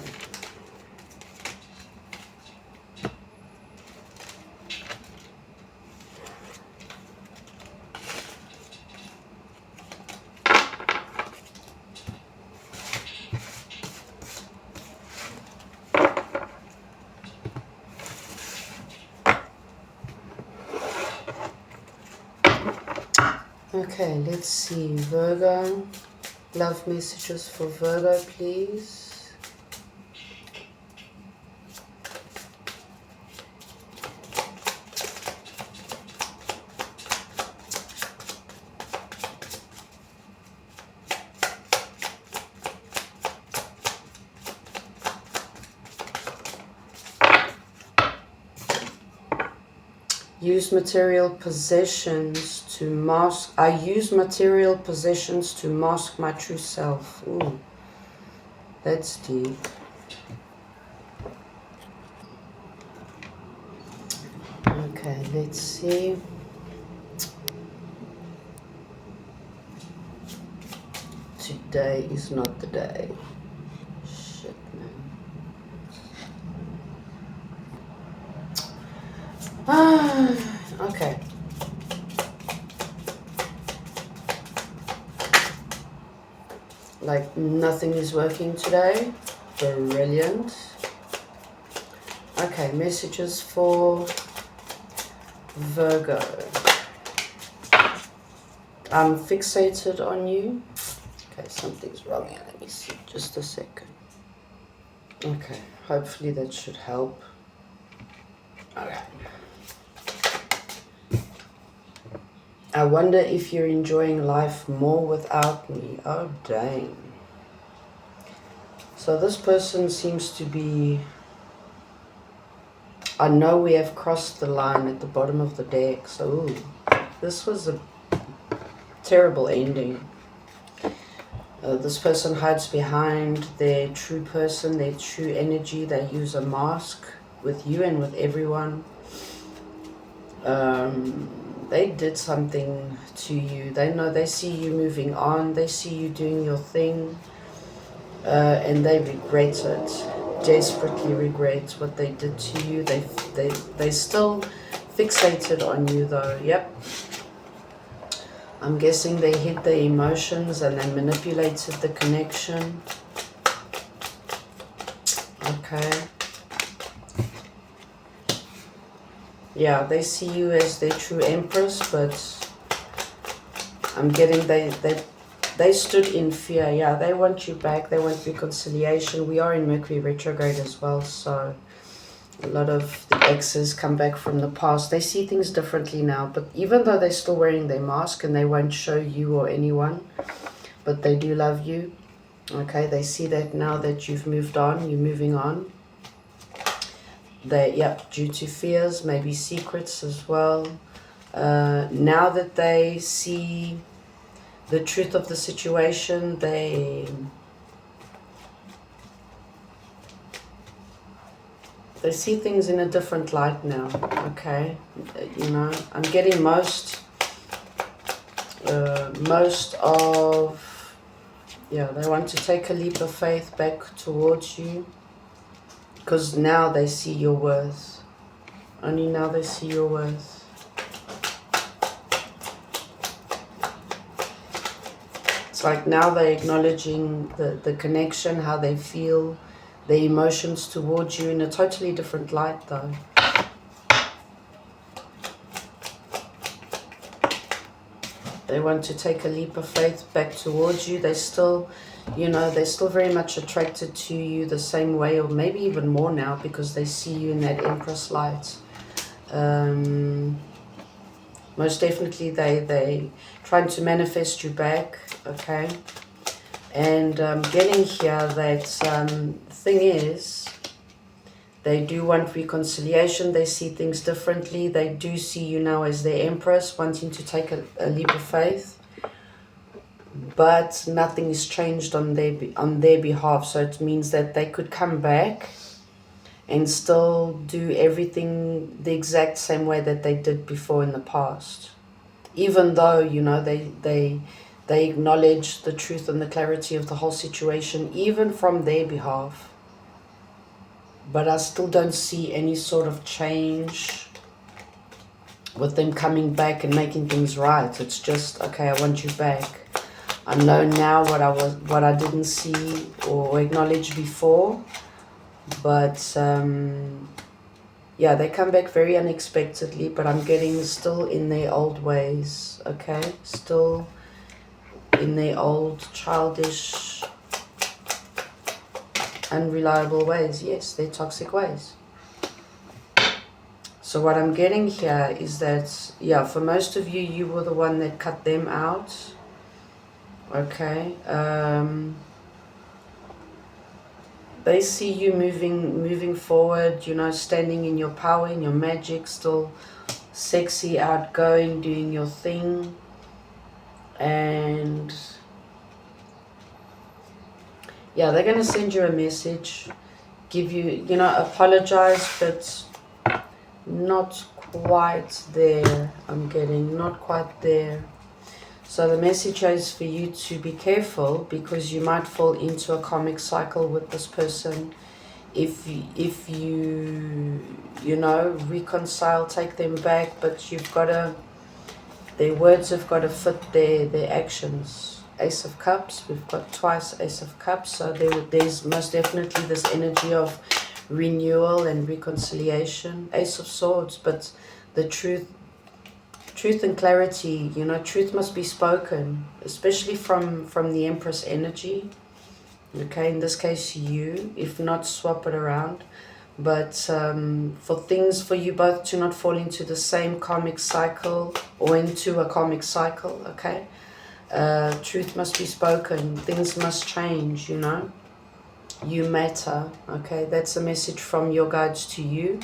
Okay, let's see. Virgo. Love messages for Virgo, please. Use material possessions to mask. I use material possessions to mask my true self. Ooh, that's deep. Okay, let's see. Today is not the day. Shit, man. Okay. Like nothing is working today. Brilliant. Okay, messages for Virgo. I'm fixated on you. Okay, something's wrong here. Let me see. Just a second. Okay, hopefully that should help. Okay. I wonder if you're enjoying life more without me. Oh, dang. So this person seems to be... I know we have crossed the line at the bottom of the deck. So, ooh, this was a terrible ending. This person hides behind their true person, their true energy. They use a mask with you and with everyone. They did something to you. They know, they see you moving on. They see you doing your thing. And they regret it. Desperately regret what they did to you. They still fixated on you though. Yep. I'm guessing they hid their emotions and they manipulated the connection. Okay. Yeah, they see you as their true empress, but I'm getting they stood in fear. Yeah, they want you back. They want reconciliation. We are in Mercury retrograde as well, so a lot of the exes come back from the past. They see things differently now, but even though they're still wearing their mask and they won't show you or anyone, but they do love you. Okay, they see that now that you've moved on, you're moving on. They, yep, due to fears, maybe secrets as well. Now that they see the truth of the situation, they see things in a different light now. Okay, you know, I'm getting most of, yeah, they want to take a leap of faith back towards you. Because now they see your worth. Only now they see your worth. It's like now they're acknowledging the connection, how they feel, their emotions towards you in a totally different light though. They want to take a leap of faith back towards you. They still, you know, they're still very much attracted to you the same way, or maybe even more now, because they see you in that Empress light. Most definitely they trying to manifest you back, okay? And getting here that thing is, they do want reconciliation. They see things differently. They do see you now as their Empress, wanting to take a leap of faith. But nothing is changed on their behalf. So it means that they could come back and still do everything the exact same way that they did before in the past. Even though, you know, they acknowledge the truth and the clarity of the whole situation, even from their behalf. But I still don't see any sort of change with them coming back and making things right. It's just, okay, I want you back. I know now what I didn't see or acknowledge before. But yeah, they come back very unexpectedly, but I'm getting still in their old ways, okay? Still in their old childish, unreliable ways. Yes, their toxic ways. So what I'm getting here is that, yeah, for most of you, you were the one that cut them out, okay? They see you moving forward, you know, standing in your power, in your magic, still sexy, outgoing, doing your thing. And yeah, they're going to send you a message, give you, you know, apologize, but not quite there. I'm getting not quite there. So the message is for you to be careful, because you might fall into a karmic cycle with this person. If you know, reconcile, take them back, but you've got to, their words have got to fit their actions. Ace of Cups, we've got twice Ace of Cups, so there's most definitely this energy of renewal and reconciliation. Ace of Swords, but the truth and clarity, you know, truth must be spoken, especially from the Empress energy, okay? In this case, you, if not, swap it around. But for you both to not fall into the same karmic cycle or into a karmic cycle, okay? Truth must be spoken. Things must change, you know? You matter, okay? That's a message from your guides to you.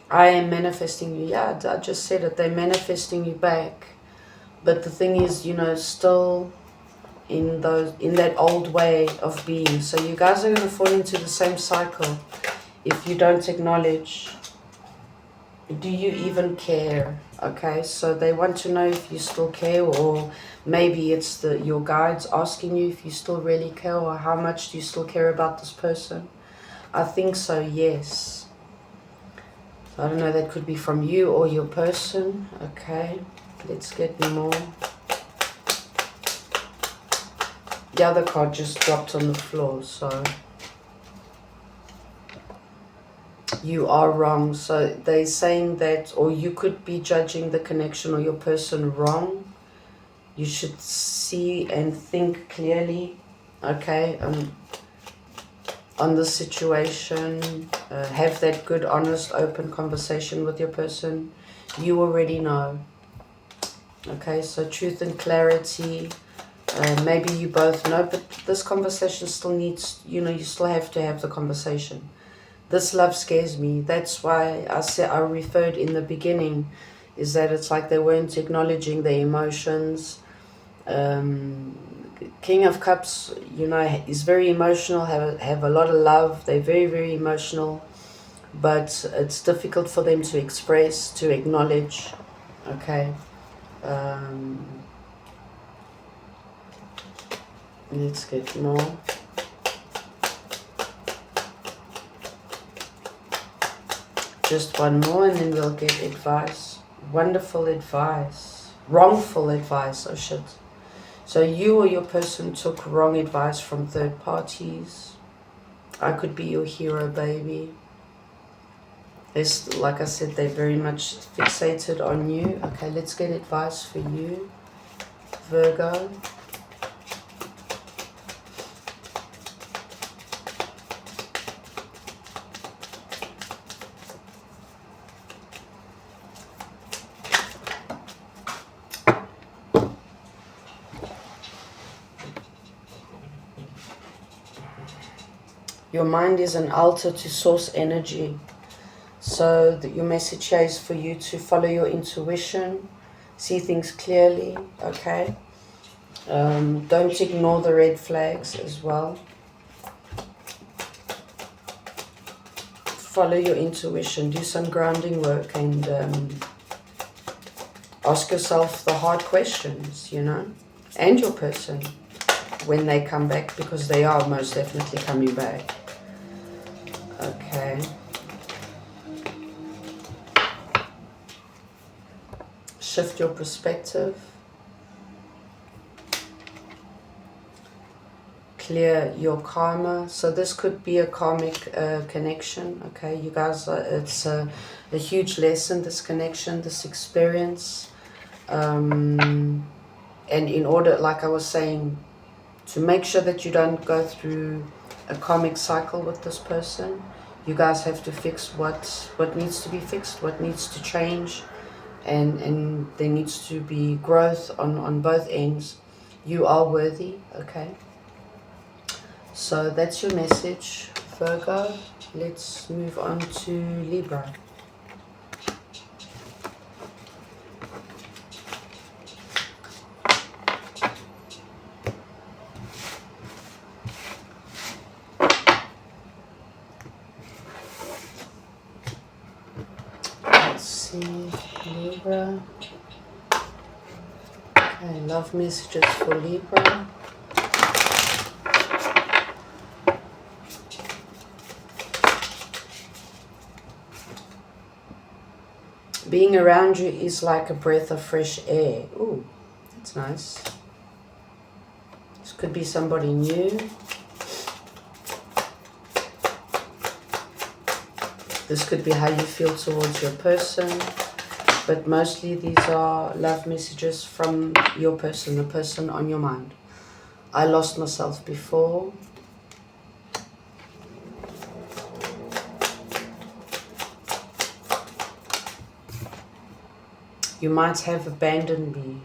I am manifesting you. Yeah, I just said it. They're manifesting you back. But the thing is, you know, still in that old way of being. So you guys are going to fall into the same cycle if you don't acknowledge. Do you even care? Okay, so they want to know if you still care, or maybe it's your guides asking you if you still really care, or how much do you still care about this person. I think so, yes. I don't know, that could be from you or your person. Okay, let's get more. The other card just dropped on the floor, so you are wrong. So they're saying that, or you could be judging the connection or your person wrong. You should see and think clearly, okay, on the situation. Have that good, honest, open conversation with your person. You already know. Okay, so truth and clarity. Maybe you both know, but this conversation still needs, you know, you still have to have the conversation. This love scares me. That's why I referred in the beginning, is that it's like they weren't acknowledging their emotions. King of Cups, you know, is very emotional, have a lot of love. They're very, very emotional, but it's difficult for them to express, to acknowledge. Okay. Let's get more. Just one more and then we'll get advice. Wonderful advice. Wrongful advice. Oh shit. So you or your person took wrong advice from third parties. I could be your hero, baby. There's, like I said, they're very much fixated on you. Okay, let's get advice for you, Virgo. Your mind is an altar to source energy. So that your message here is for you to follow your intuition, see things clearly, okay? Don't ignore the red flags as well. Follow your intuition, do some grounding work, and ask yourself the hard questions, you know, and your person when they come back, because they are most definitely coming back. Okay. Shift your perspective. Clear your karma. So this could be a karmic connection. Okay, you guys, it's a huge lesson, this connection, this experience. And in order, like I was saying, to make sure that you don't go through a karmic cycle with this person, you guys have to fix what needs to be fixed, what needs to change. And there needs to be growth on both ends. You are worthy, okay? So that's your message, Virgo. Let's move on to Libra. Let's see, Libra. Okay, love messages for Libra. Being around you is like a breath of fresh air. Ooh, that's nice. This could be somebody new. This could be how you feel towards your person. But mostly these are love messages from your person, the person on your mind. I lost myself before. You might have abandoned me.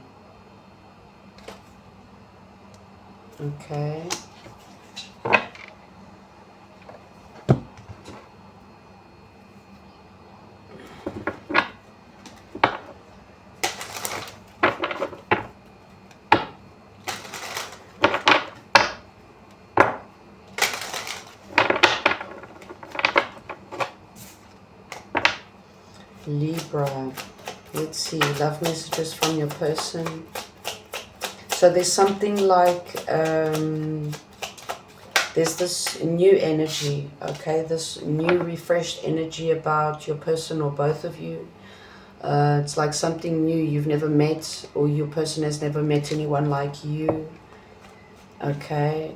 Okay. Libra. Let's see, love messages from your person. So there's something like, there's this new energy, okay? This new refreshed energy about your person or both of you. It's like something new you've never met, or your person has never met anyone like you. Okay.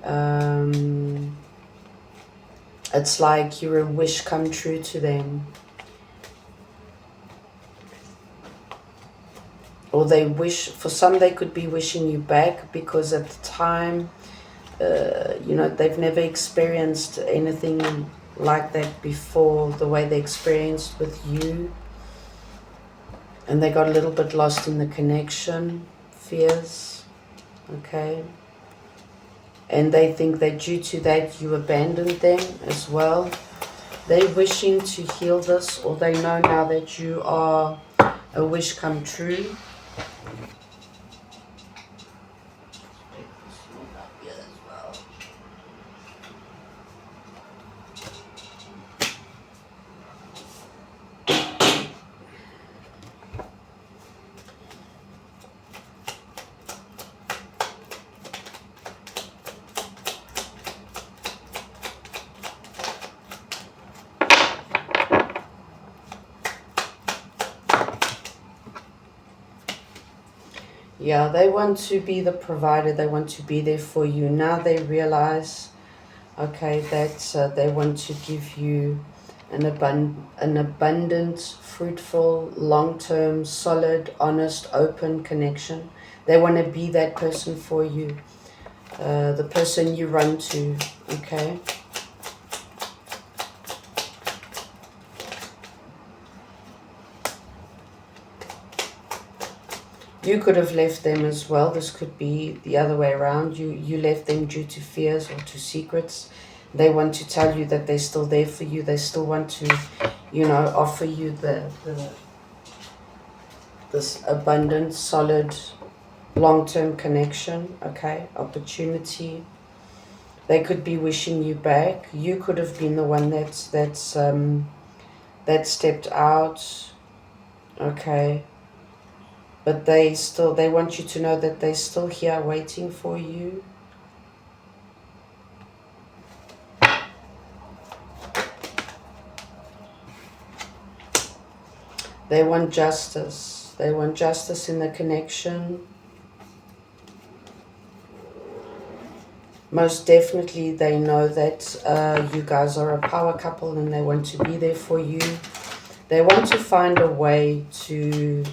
It's like you're a wish come true to them. Or they wish, for some they could be wishing you back because at the time, you know, they've never experienced anything like that before, the way they experienced with you. And they got a little bit lost in the connection, fears, okay? And they think that due to that you abandoned them as well. They're wishing to heal this, or they know now that you are a wish come true. Yeah, they want to be the provider. They want to be there for you. Now they realize, okay, that they want to give you an abundant, fruitful, long-term, solid, honest, open connection. They want to be that person for you, the person you run to, okay? You could have left them as well. This could be the other way around. You left them due to fears or to secrets. They want to tell you that they're still there for you. They still want to, you know, offer you this abundant, solid, long-term connection, okay, opportunity. They could be wishing you back. You could have been the one that stepped out, okay. But they want you to know that they're still here waiting for you. They want justice. They want justice in the connection. Most definitely they know that you guys are a power couple and they want to be there for you. They want to find a way to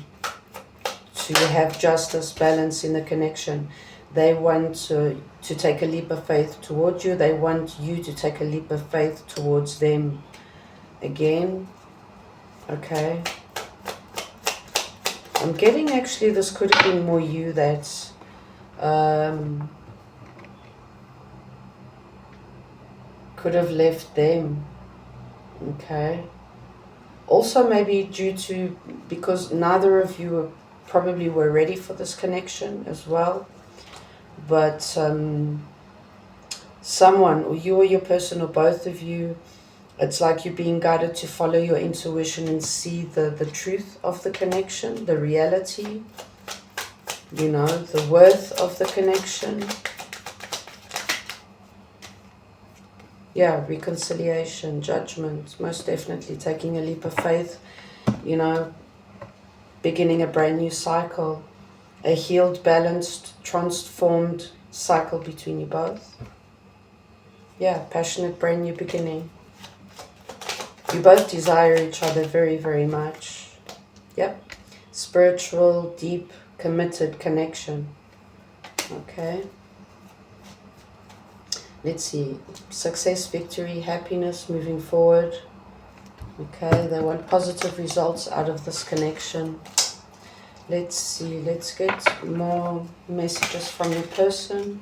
have justice, balance in the connection. They want to take a leap of faith towards you. They want you to take a leap of faith towards them again. Okay. I'm getting actually this could have been more you that could have left them. Okay. Also maybe due to, because neither of you probably were ready for this connection as well. But someone, or you or your person, or both of you, it's like you're being guided to follow your intuition and see the truth of the connection, the reality, you know, the worth of the connection. Yeah, reconciliation, judgment, most definitely taking a leap of faith, you know, beginning a brand new cycle, a healed, balanced, transformed cycle between you both. Yeah, passionate, brand new beginning. You both desire each other very, very much. Yep. Spiritual, deep, committed connection. Okay. Let's see. Success, victory, happiness, moving forward. Okay, they want positive results out of this connection. Let's see. Let's get more messages from your person.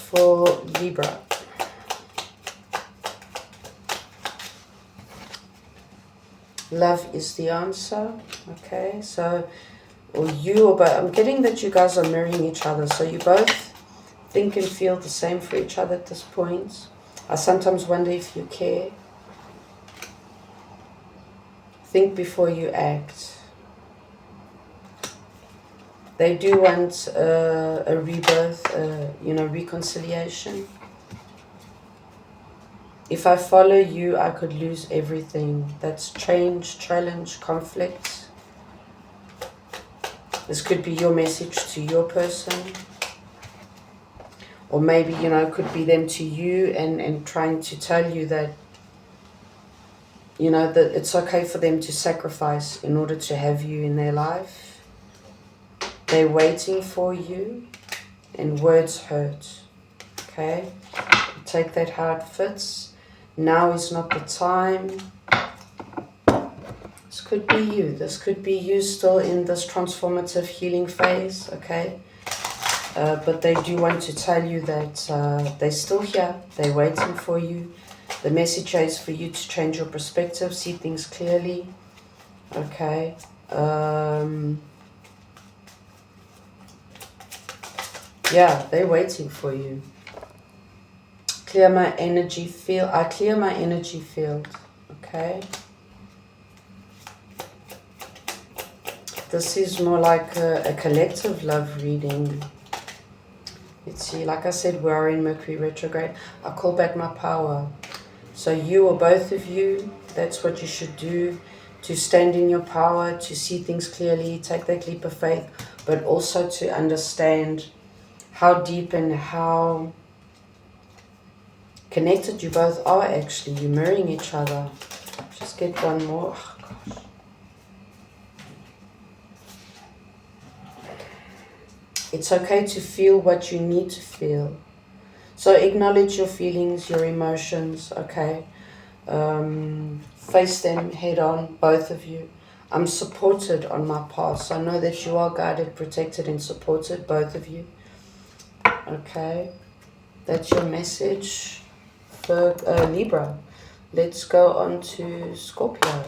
For Libra. Love is the answer. Okay, so, or you, but I'm getting that you guys are mirroring each other. So you both think and feel the same for each other at this point. I sometimes wonder if you care. Think before you act. They do want a rebirth, you know, reconciliation. If I follow you, I could lose everything. That's change, challenge, conflict. This could be your message to your person. Or maybe, you know, it could be them to you and trying to tell you that, you know, that it's okay for them to sacrifice in order to have you in their life. They're waiting for you, and words hurt. Okay? Take that how it fits. Now is not the time. This could be you. This could be you still in this transformative healing phase. Okay? But they do want to tell you that they're still here. They're waiting for you. The message is for you to change your perspective, see things clearly. Okay? Yeah, they're waiting for you. Clear my energy field. I clear my energy field. Okay? This is more like a collective love reading. Let's see, like I said, we are in Mercury retrograde. I call back my power. So you or both of you, that's what you should do, to stand in your power, to see things clearly, take that leap of faith, but also to understand how deep and how connected you both are actually. You're mirroring each other. Just get one more. Oh, gosh. It's okay to feel what you need to feel. So acknowledge your feelings, your emotions, okay? Face them head on, both of you. I'm supported on my path, so I know that you are guided, protected, and supported, both of you. Okay, that's your message for Libra. Let's go on to Scorpio.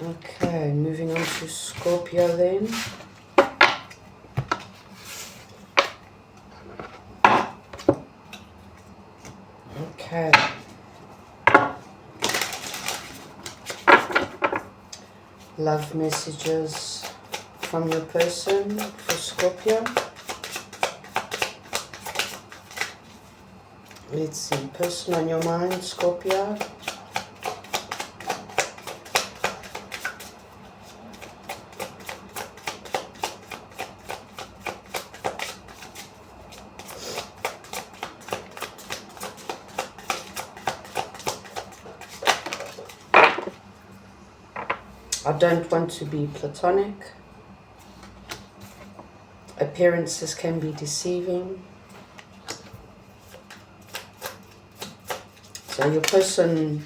Okay, moving on to Scorpio then. Okay. Love messages from your person for Scorpio. Let's see, person on your mind, Scorpio. I don't want to be platonic. Appearances can be deceiving. So your person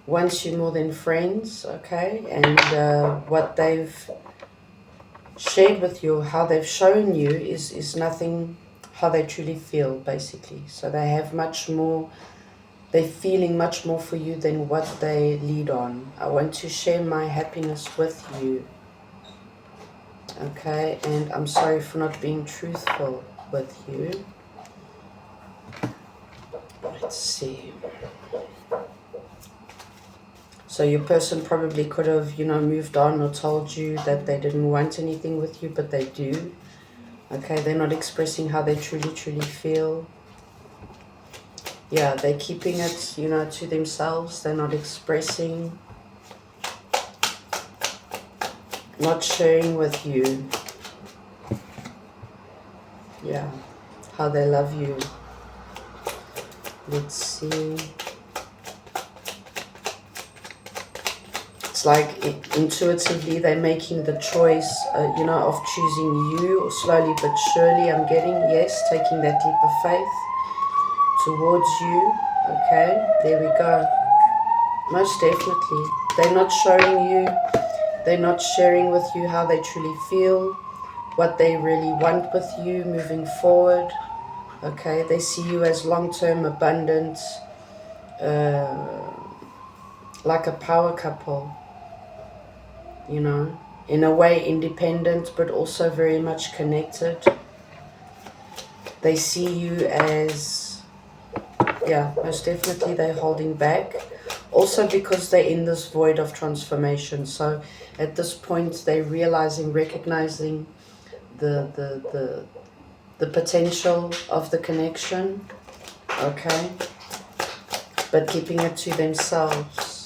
wants you more than friends, okay? And what they've shared with you, how they've shown you is nothing how they truly feel, basically. So they have much more, they're feeling much more for you than what they lead on. I want to share my happiness with you. Okay, and I'm sorry for not being truthful with you. Let's see. So your person probably could have, moved on or told you that they didn't want anything with you, but they do. Okay, they're not expressing how they truly feel. Yeah, they're keeping it, to themselves. They're not expressing, not sharing with you. Yeah, how they love you. Let's see. It's like intuitively they're making the choice, of choosing you slowly but surely. I'm getting, yes, taking that leap of faith towards you. Okay, there we go. Most definitely. They're not showing you, they're not sharing with you how they truly feel, what they really want with you moving forward. Okay, they see you as long-term, abundant, like a power couple, in a way independent, but also very much connected. They see you as, yeah, most definitely they're holding back. Also because they're in this void of transformation. So at this point, they're recognizing the potential of the connection, okay? But keeping it to themselves.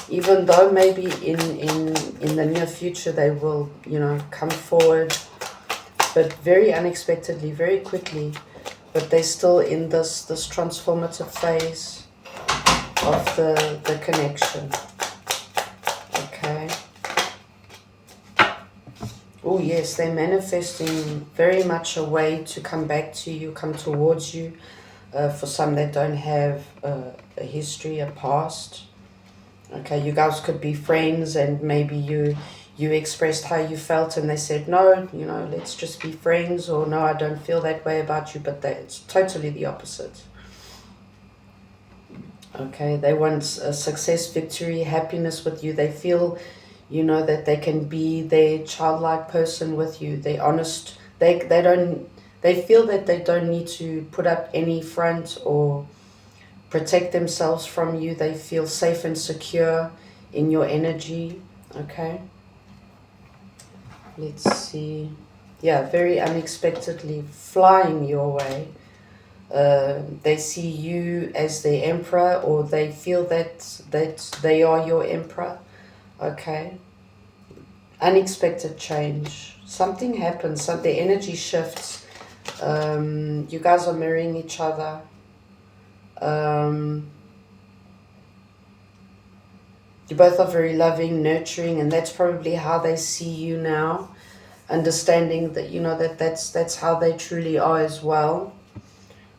Even though maybe in the near future they will, come forward, but very unexpectedly, very quickly. But they're still in this transformative phase of the connection. Okay. Oh yes, they're manifesting very much a way to come back to you, come towards you. For some that don't have a history, a past. Okay, you guys could be friends and maybe you expressed how you felt and they said, no, let's just be friends, or no, I don't feel that way about you, but it's totally the opposite. Okay, they want success, victory, happiness with you. They feel, that they can be their childlike person with you. They're honest. They feel that they don't need to put up any front or protect themselves from you. They feel safe and secure in your energy. Okay. Let's see. Yeah, very unexpectedly flying your way. They see you as their emperor, or they feel that they are your emperor. Okay. Unexpected change. Something happens. So the energy shifts. You guys are mirroring each other. You both are very loving, nurturing, and that's probably how they see you now. Understanding that, you know, that's how they truly are as well.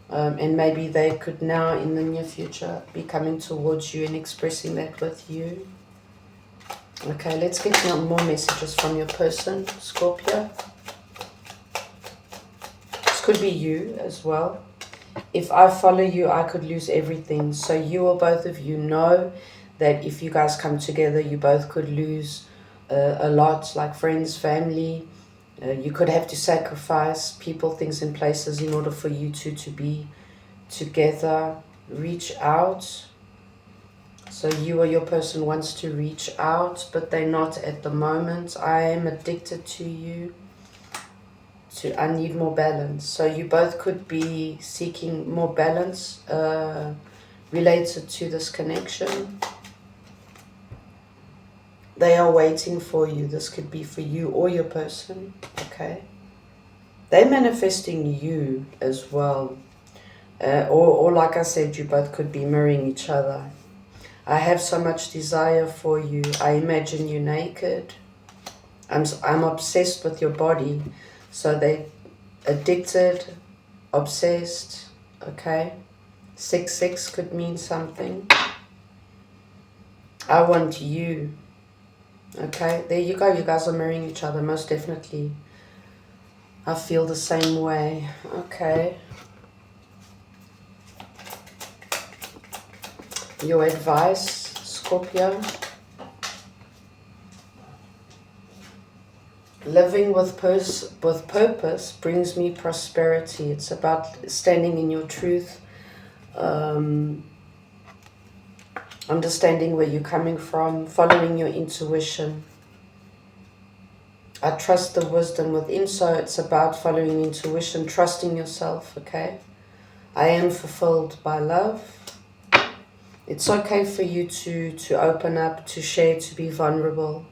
And maybe they could now, in the near future, be coming towards you and expressing that with you. Okay, let's get more messages from your person, Scorpio. This could be you as well. If I follow you, I could lose everything. So you or both of you know that if you guys come together, you both could lose a lot, like friends, family. You could have to sacrifice people, things, and places in order for you two to be together. Reach out. So you or your person wants to reach out, but they're not at the moment. I am addicted to you. I need more balance. So you both could be seeking more balance related to this connection. They are waiting for you. This could be for you or your person. Okay. They're manifesting you as well. Or like I said, you both could be mirroring each other. I have so much desire for you. I imagine you naked. I'm obsessed with your body. So they addicted, obsessed, okay? 666 could mean something. I want you. Okay, there you go. You guys are marrying each other, most definitely. I feel the same way. Okay. Your advice, Scorpio? Living with purpose brings me prosperity. It's about standing in your truth, understanding where you're coming from, following your intuition. I trust the wisdom within, so it's about following intuition, trusting yourself, okay? I am fulfilled by love. It's okay for you to open up, to share, to be vulnerable.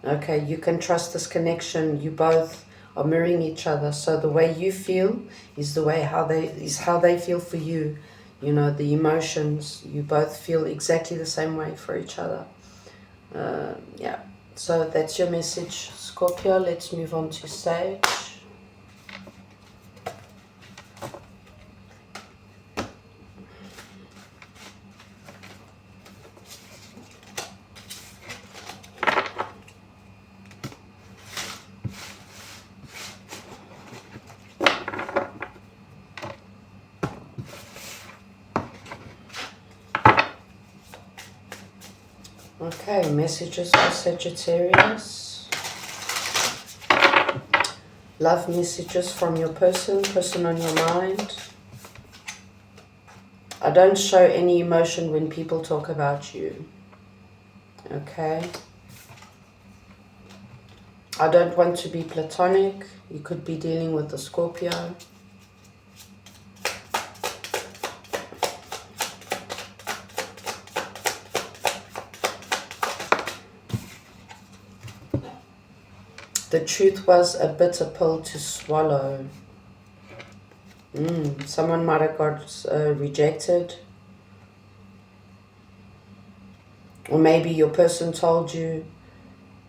Okay, you can trust this connection. You both are mirroring each other. So the way you feel is the way how they feel for you. You know, the emotions, you both feel exactly the same way for each other. Yeah, so that's your message, Scorpio. Let's move on to Sage. Okay, messages for Sagittarius. Love messages from your person on your mind. I don't show any emotion when people talk about you. Okay. I don't want to be platonic. You could be dealing with a Scorpio. The truth was a bitter pill to swallow. Someone might have got rejected. Or maybe your person told you,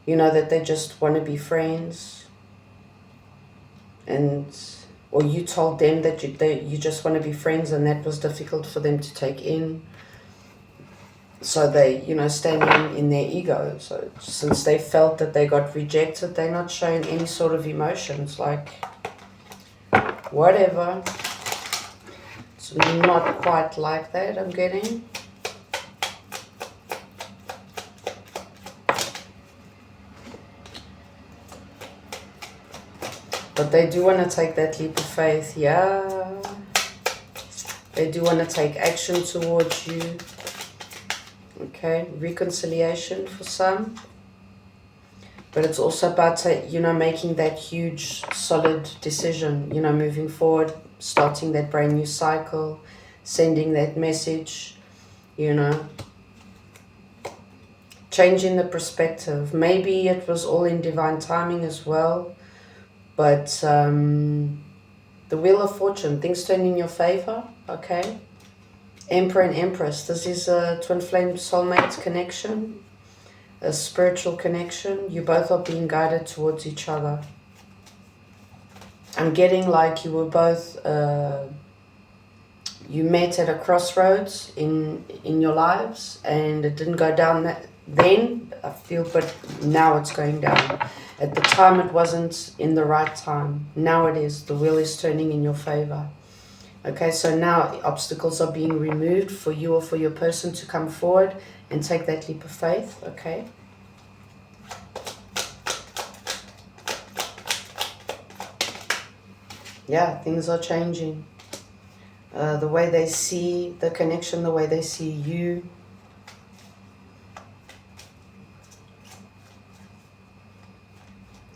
you know, that they just want to be friends. Or you told them that you just want to be friends, and that was difficult for them to take in. So they, you know, standing in their ego. So since they felt that they got rejected, they're not showing any sort of emotions, like whatever. It's not quite like that, I'm getting. But they do want to take that leap of faith, yeah. They do want to take action towards you. Okay, reconciliation for some. But it's also about, you know, making that huge, solid decision, you know, moving forward, starting that brand new cycle, sending that message, you know. changing the perspective. Maybe it was all in divine timing as well, but the Wheel of Fortune, things turn in your favor, okay? Emperor and Empress, this is a twin flame soulmate connection, a spiritual connection. You both are being guided towards each other. I'm getting like you were both, you met at a crossroads in your lives, and it didn't go down then, I feel, but now it's going down. At the time it wasn't in the right time. Now it is. The wheel is turning in your favor. Okay, so now the obstacles are being removed for you or for your person to come forward and take that leap of faith, okay? Yeah, things are changing. The way they see the connection, the way they see you.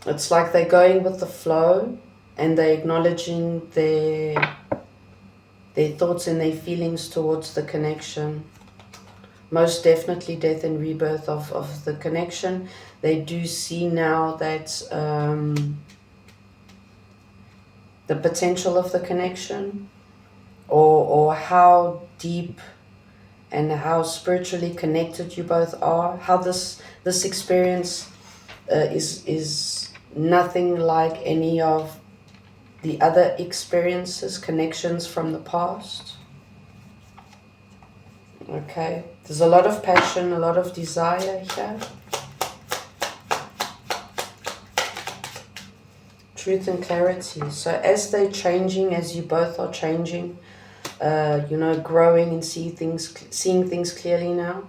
It's like they're going with the flow and they're acknowledging their thoughts and their feelings towards the connection. Most definitely death and rebirth of the connection. They do see now that the potential of the connection, or how deep and how spiritually connected you both are. How this experience is nothing like any of the other experiences, connections from the past. Okay, there's a lot of passion, a lot of desire here. Truth and clarity. So as they're changing, as you both are changing, you know, growing and seeing things clearly now,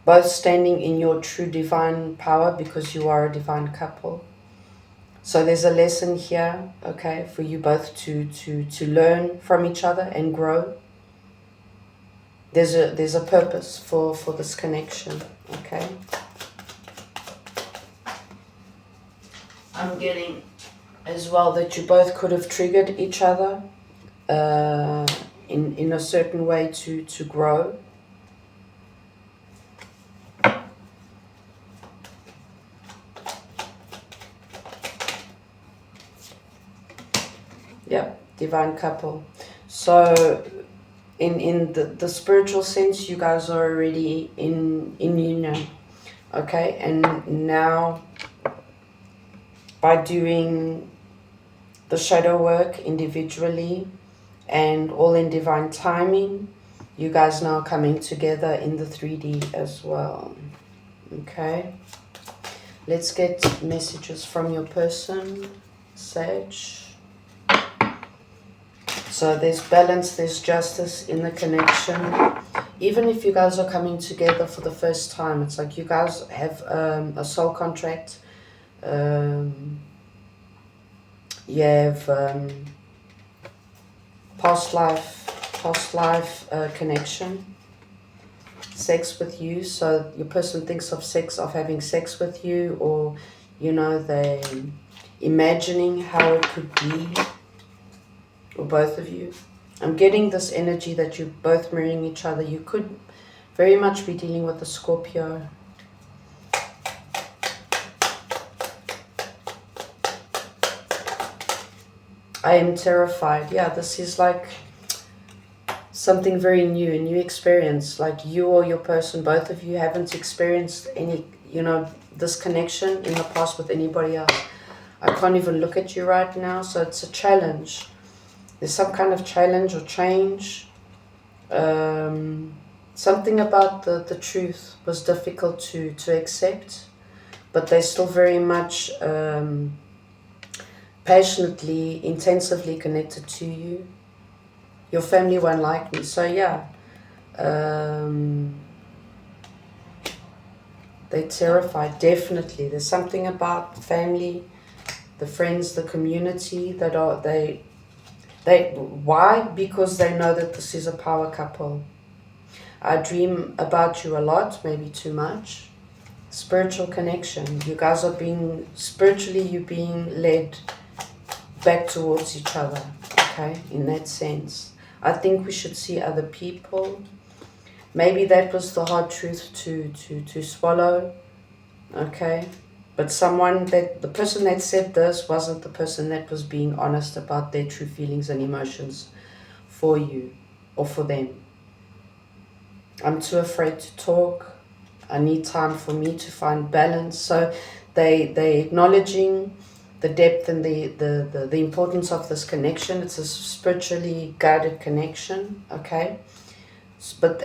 both standing in your true divine power because you are a divine couple. So there's a lesson here, okay, for you both to learn from each other and grow. There's a purpose for this connection, okay? I'm getting as well that you both could have triggered each other in a certain way to grow. Yeah, divine couple. So in the spiritual sense, you guys are already in union, okay? And now by doing the shadow work individually and all in divine timing, you guys now coming together in the 3D as well, okay? Let's get messages from your person, Sag. So there's balance, there's justice in the connection. Even if you guys are coming together for the first time, it's like you guys have a soul contract. You have past life connection, sex with you. So your person thinks of sex, of having sex with you, or, you know, they imagining how it could be, or both of you. I'm getting this energy that you're both mirroring each other. You could very much be dealing with a Scorpio. I am terrified. Yeah, this is like something very new, a new experience. Like you or your person, both of you haven't experienced any, you know, this connection in the past with anybody else. I can't even look at you right now, so it's a challenge. There's some kind of challenge or change. Something about the truth was difficult to accept, but they're still very much passionately, intensively connected to you. Your family won't like me. So yeah, they're terrified, definitely. There's something about family, the friends, the community that are, why? Because they know that this is a power couple. I dream about you a lot, maybe too much. Spiritual connection. You guys are being, spiritually, you're being led back towards each other, okay, in that sense. I think we should see other people. Maybe that was the hard truth to swallow, okay? But the person that said this wasn't the person that was being honest about their true feelings and emotions for you or for them. I'm too afraid to talk. I need time for me to find balance. So they acknowledging the depth and the importance of this connection. It's a spiritually guided connection, okay? But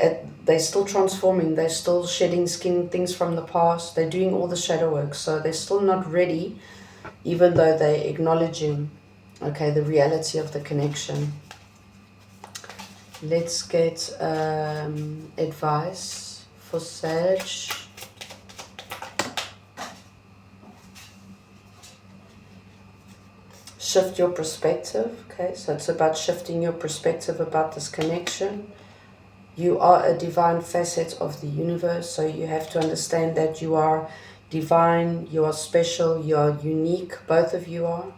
they're still transforming. They're still shedding things from the past. They're doing all the shadow work. So they're still not ready, even though they're acknowledging, okay, the reality of the connection. Let's get advice for Sag. Shift your perspective. Okay, so it's about shifting your perspective about this connection. You are a divine facet of the universe, so you have to understand that you are divine, you are special, you are unique, both of you are.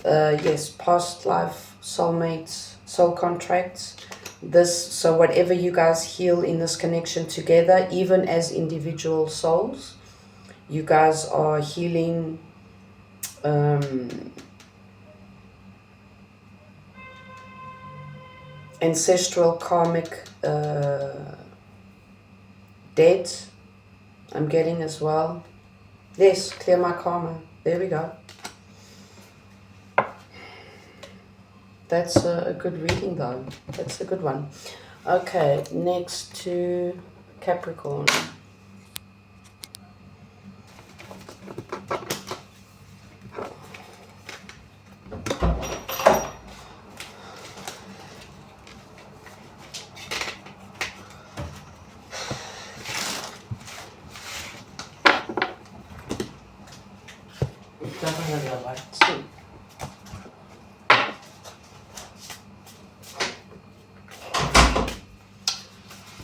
Yes, past life, soulmates, soul contracts. So whatever you guys heal in this connection together, even as individual souls, you guys are healing ancestral karmic debt, I'm getting as well. Yes, clear my karma. There we go. That's a good reading though. That's a good one. Okay, next to Capricorn.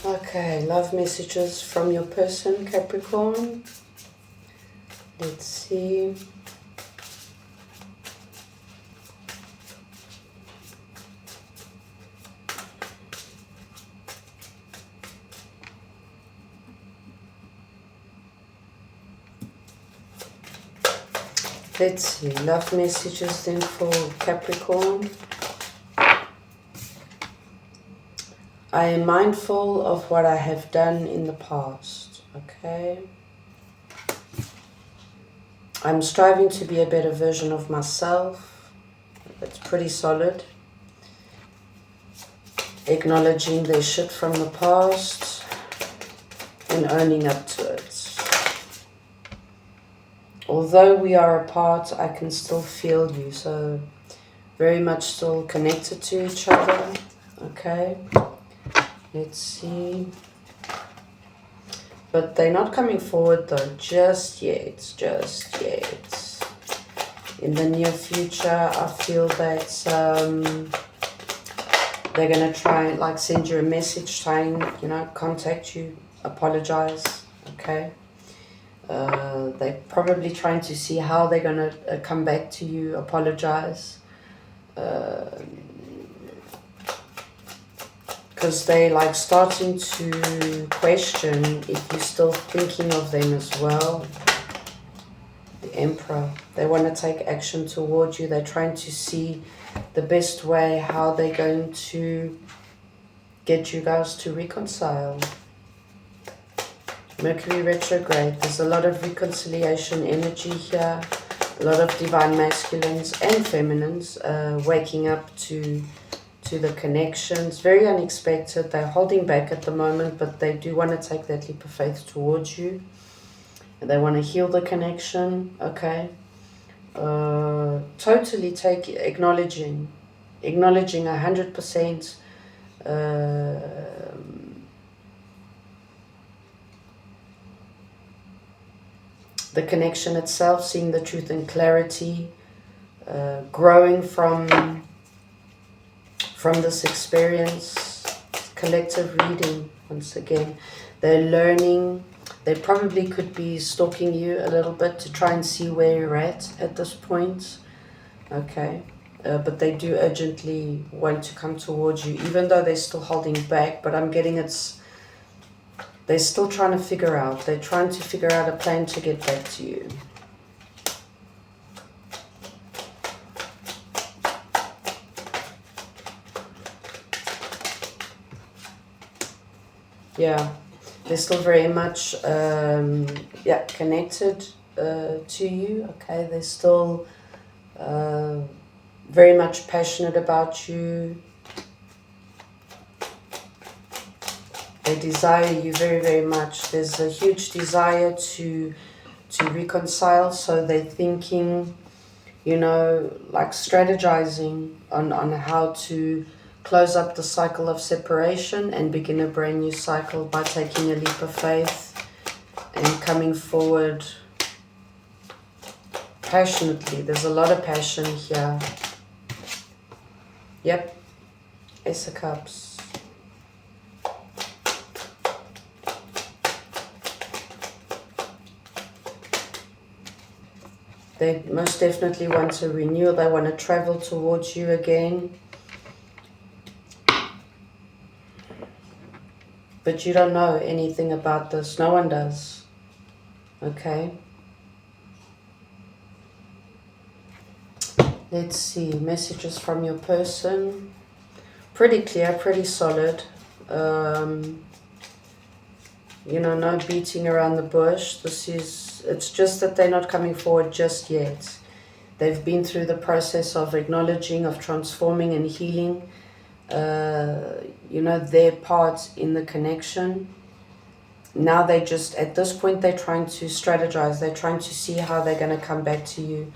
Okay, love messages from your person, Capricorn. Let's see. Let's see, love messages then for Capricorn. I am mindful of what I have done in the past, okay? I'm striving to be a better version of myself. That's pretty solid. Acknowledging their shit from the past and owning up to it. Although we are apart, I can still feel you, so very much still connected to each other, okay? Let's see. But they're not coming forward though, just yet, just yet. In the near future, I feel that they're going to try and like send you a message, try and, you know, contact you, apologize, okay? They're probably trying to see how they're going to come back to you, apologize. Because they like starting to question if you're still thinking of them as well. The Emperor, they want to take action towards you. They're trying to see the best way how they're going to get you guys to reconcile. Mercury retrograde, there's a lot of reconciliation energy here. A lot of divine masculines and feminines waking up to the connections. Very unexpected. They're holding back at the moment, but they do want to take that leap of faith towards you. And they want to heal the connection, okay? Totally acknowledging 100% the connection itself, seeing the truth and clarity, growing from this experience. Collective reading, once again. They're learning. They probably could be stalking you a little bit to try and see where you're at this point. Okay. But they do urgently want to come towards you, even though they're still holding back. But I'm getting it's They're still trying to figure out. They're trying to figure out a plan to get back to you. Yeah, they're still very much connected to you. Okay, they're still very much passionate about you. They desire you very, very much. There's a huge desire to reconcile, so they're thinking, you know, like strategizing on how to close up the cycle of separation and begin a brand new cycle by taking a leap of faith and coming forward passionately. There's a lot of passion here. Yep, Ace of Cups. They most definitely want a renewal. They want to travel towards you again. But you don't know anything about this. No one does. Okay. Let's see. Messages from your person. Pretty clear, pretty solid. You know, no beating around the bush. It's just that they're not coming forward just yet. They've been through the process of acknowledging, of transforming and healing, you know, their part in the connection. Now they just, at this point, they're trying to strategize. They're trying to see how they're going to come back to you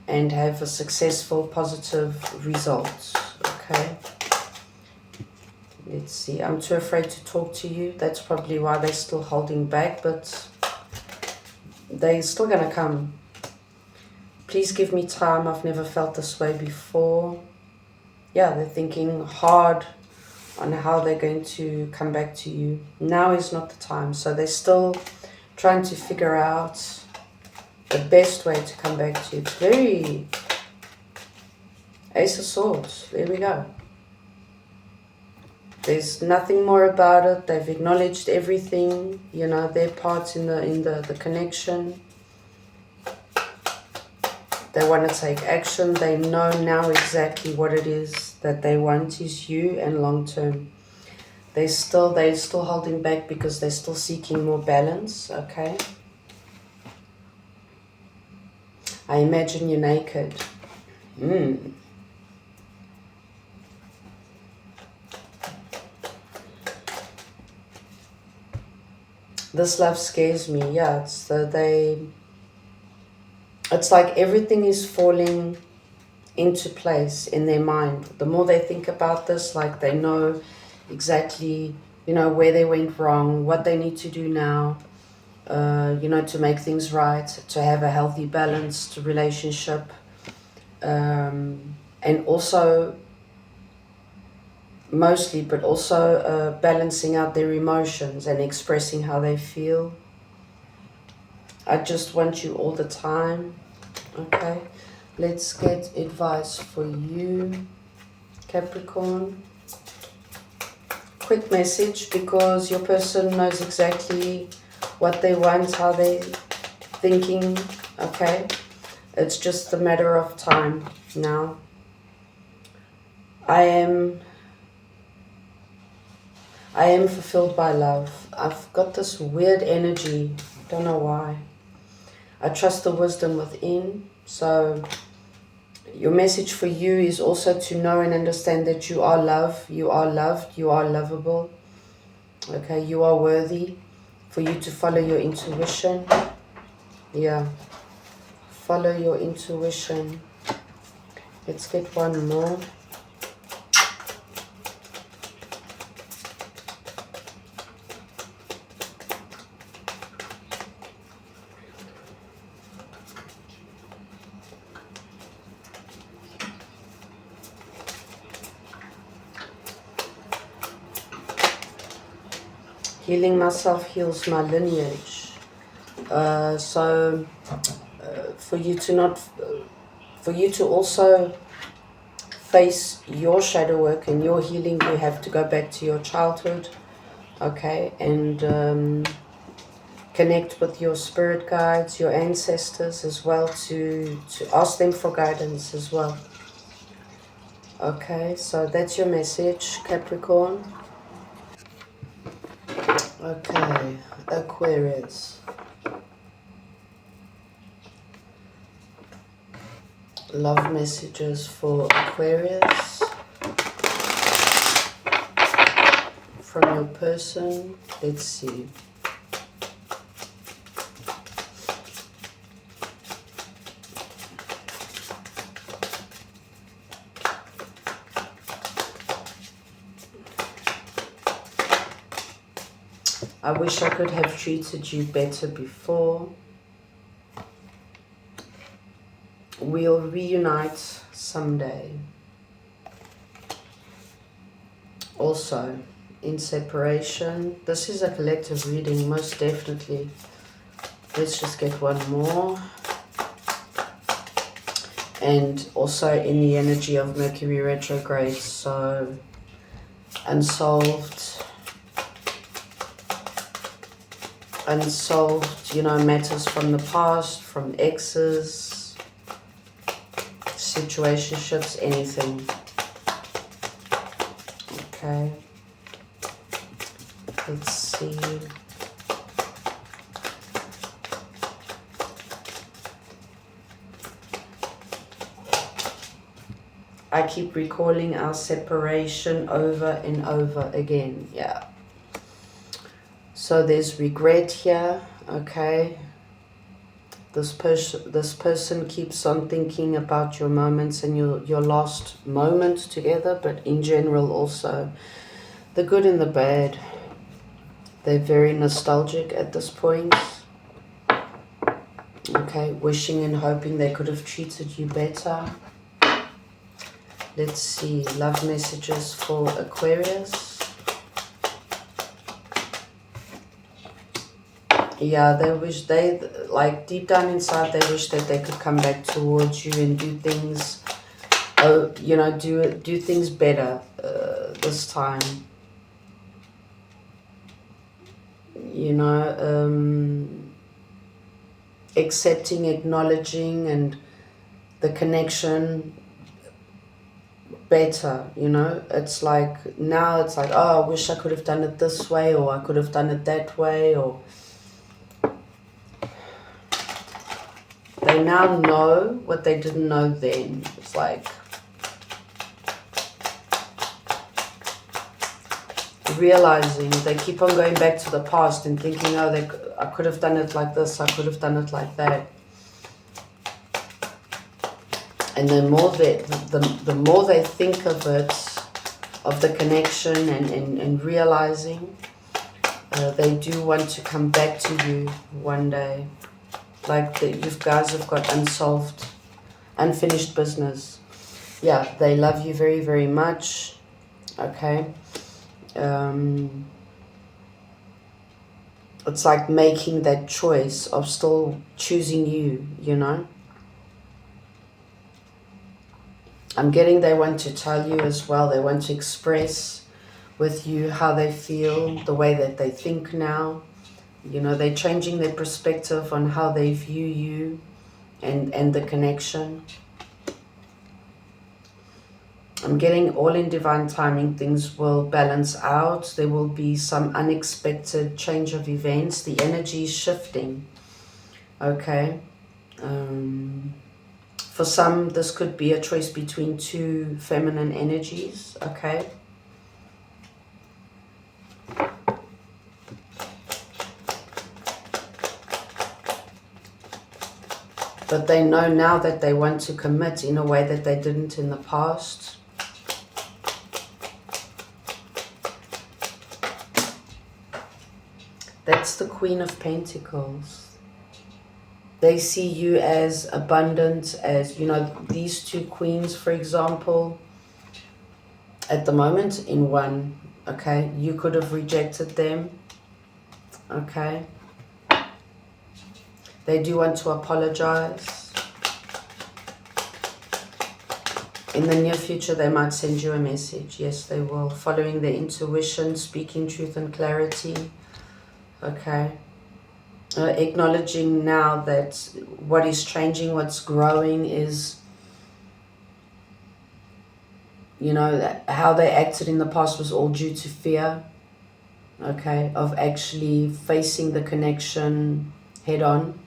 and have a successful, positive result. Okay. Let's see. I'm too afraid to talk to you. That's probably why they're still holding back, but they're still going to come. Please give me time. I've never felt this way before. Yeah, they're thinking hard on how they're going to come back to you. Now is not the time. So they're still trying to figure out the best way to come back to you. It's very Ace of Swords. There we go. There's nothing more about it. They've acknowledged everything, you know, their parts in the connection. They want to take action. They know now exactly what it is that they want is you and long term. They're still holding back because they're still seeking more balance, okay? I imagine you're naked. This love scares me. Yeah, it's like everything is falling into place in their mind. The more they think about this, like they know exactly, you know, where they went wrong, what they need to do now, you know, to make things right, to have a healthy, balanced relationship, and also, mostly, but also balancing out their emotions and expressing how they feel. I just want you all the time. Okay, let's get advice for you, Capricorn. Quick message, because your person knows exactly what they want, how they're thinking. Okay, it's just a matter of time now. I am fulfilled by love. I've got this weird energy. Don't know why. I trust the wisdom within. So your message for you is also to know and understand that you are loved. You are loved. You are lovable. Okay, you are worthy. For you to follow your intuition. Yeah. Follow your intuition. Let's get one more. Healing myself heals my lineage. For you to also face your shadow work and your healing, you have to go back to your childhood, okay, and connect with your spirit guides, your ancestors as well, to ask them for guidance as well. Okay, so that's your message, Capricorn. Okay, Aquarius. Love messages for Aquarius from your person. Let's see. I wish I could have treated you better before. We'll reunite someday. Also, in separation. This is a collective reading, most definitely. Let's just get one more. And also in the energy of Mercury retrograde, so unsolved, you know, matters from the past, from exes, situationships, anything. Okay. Let's see. I keep recalling our separation over and over again. Yeah. So there's regret here. Okay. This person keeps on thinking about your moments and your last moment together, but in general also the good and the bad. They're very nostalgic at this point. Okay, wishing and hoping they could have treated you better. Let's see, love messages for Aquarius. Yeah, they wish like deep down inside, they wish that they could come back towards you and do things, you know, do things better this time. You know, accepting, acknowledging, and the connection better, you know. It's like, now it's like, oh, I wish I could have done it this way, or I could have done it that way, or they now know what they didn't know then. It's like realizing, they keep on going back to the past and thinking, oh, I could have done it like this, I could have done it like that. And the more they think of it, of the connection and realizing, they do want to come back to you one day. Like you guys have got unsolved, unfinished business. Yeah, they love you very, very much. Okay. It's like making that choice of still choosing you, you know. I'm getting they want to tell you as well. They want to express with you how they feel, the way that they think now. You know, they're changing their perspective on how they view you and the connection. I'm getting all in divine timing, things will balance out. There will be some unexpected change of events. The energy is shifting. Okay. For some, this could be a choice between two feminine energies. Okay. But they know now that they want to commit in a way that they didn't in the past. That's the Queen of Pentacles. They see you as abundant, as, you know, these two queens, for example, at the moment in one, okay? You could have rejected them, okay? They do want to apologize. In the near future, they might send you a message. Yes, they will. Following their intuition, speaking truth and clarity. Okay. Acknowledging now that what is changing, what's growing is, you know, that how they acted in the past was all due to fear. Okay. Of actually facing the connection head on.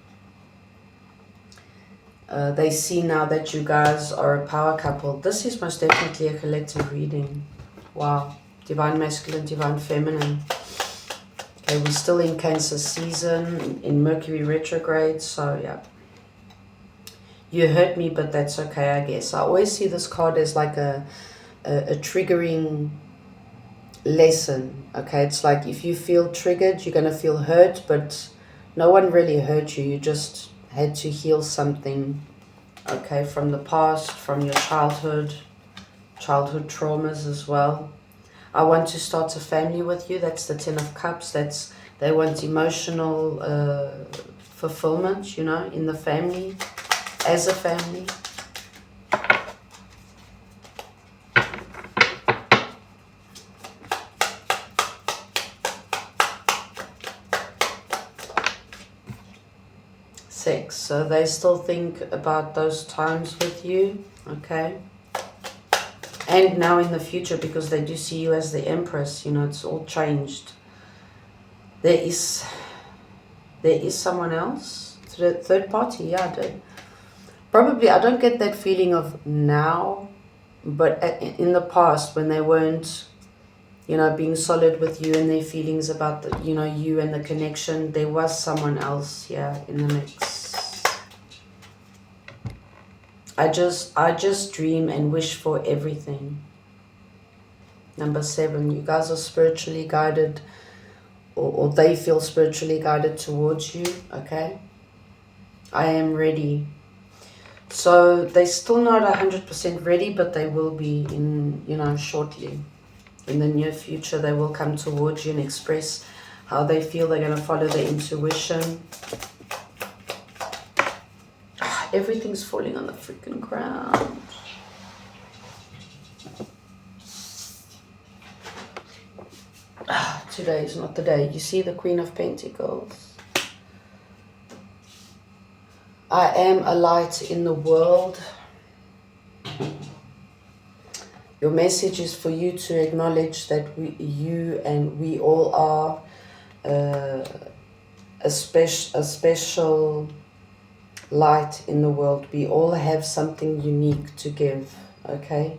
They see now that you guys are a power couple. This is most definitely a collective reading. Wow. Divine masculine, divine feminine. Okay, we're still in Cancer season, in Mercury retrograde, so yeah. You hurt me, but that's okay, I guess. I always see this card as like a triggering lesson. Okay, it's like if you feel triggered, you're going to feel hurt, but no one really hurt you. You just had to heal something, okay, from the past, from your childhood traumas as well. I want to start a family with you. That's the Ten of Cups. They want emotional fulfillment, you know, in the family, as a family. Six. So they still think about those times with you, okay? And now in the future, because they do see you as the Empress, you know, it's all changed. There is someone else, third party, yeah, probably, I don't get that feeling of now, but in the past when they weren't, you know, being solid with you and their feelings about the, you know, you and the connection, there was someone else here in the mix. I just dream and wish for everything. Number 7, you guys are spiritually guided, or they feel spiritually guided towards you, okay? I am ready. So they're still not 100% ready, but they will be in, you know, shortly. In the near future, they will come towards you and express how they feel. They're going to follow their intuition. Everything's falling on the freaking ground. Today is not the day. You see the Queen of Pentacles. I am a light in the world. Your message is for you to acknowledge that you and we all are a special light in the world. We all have something unique to give, okay?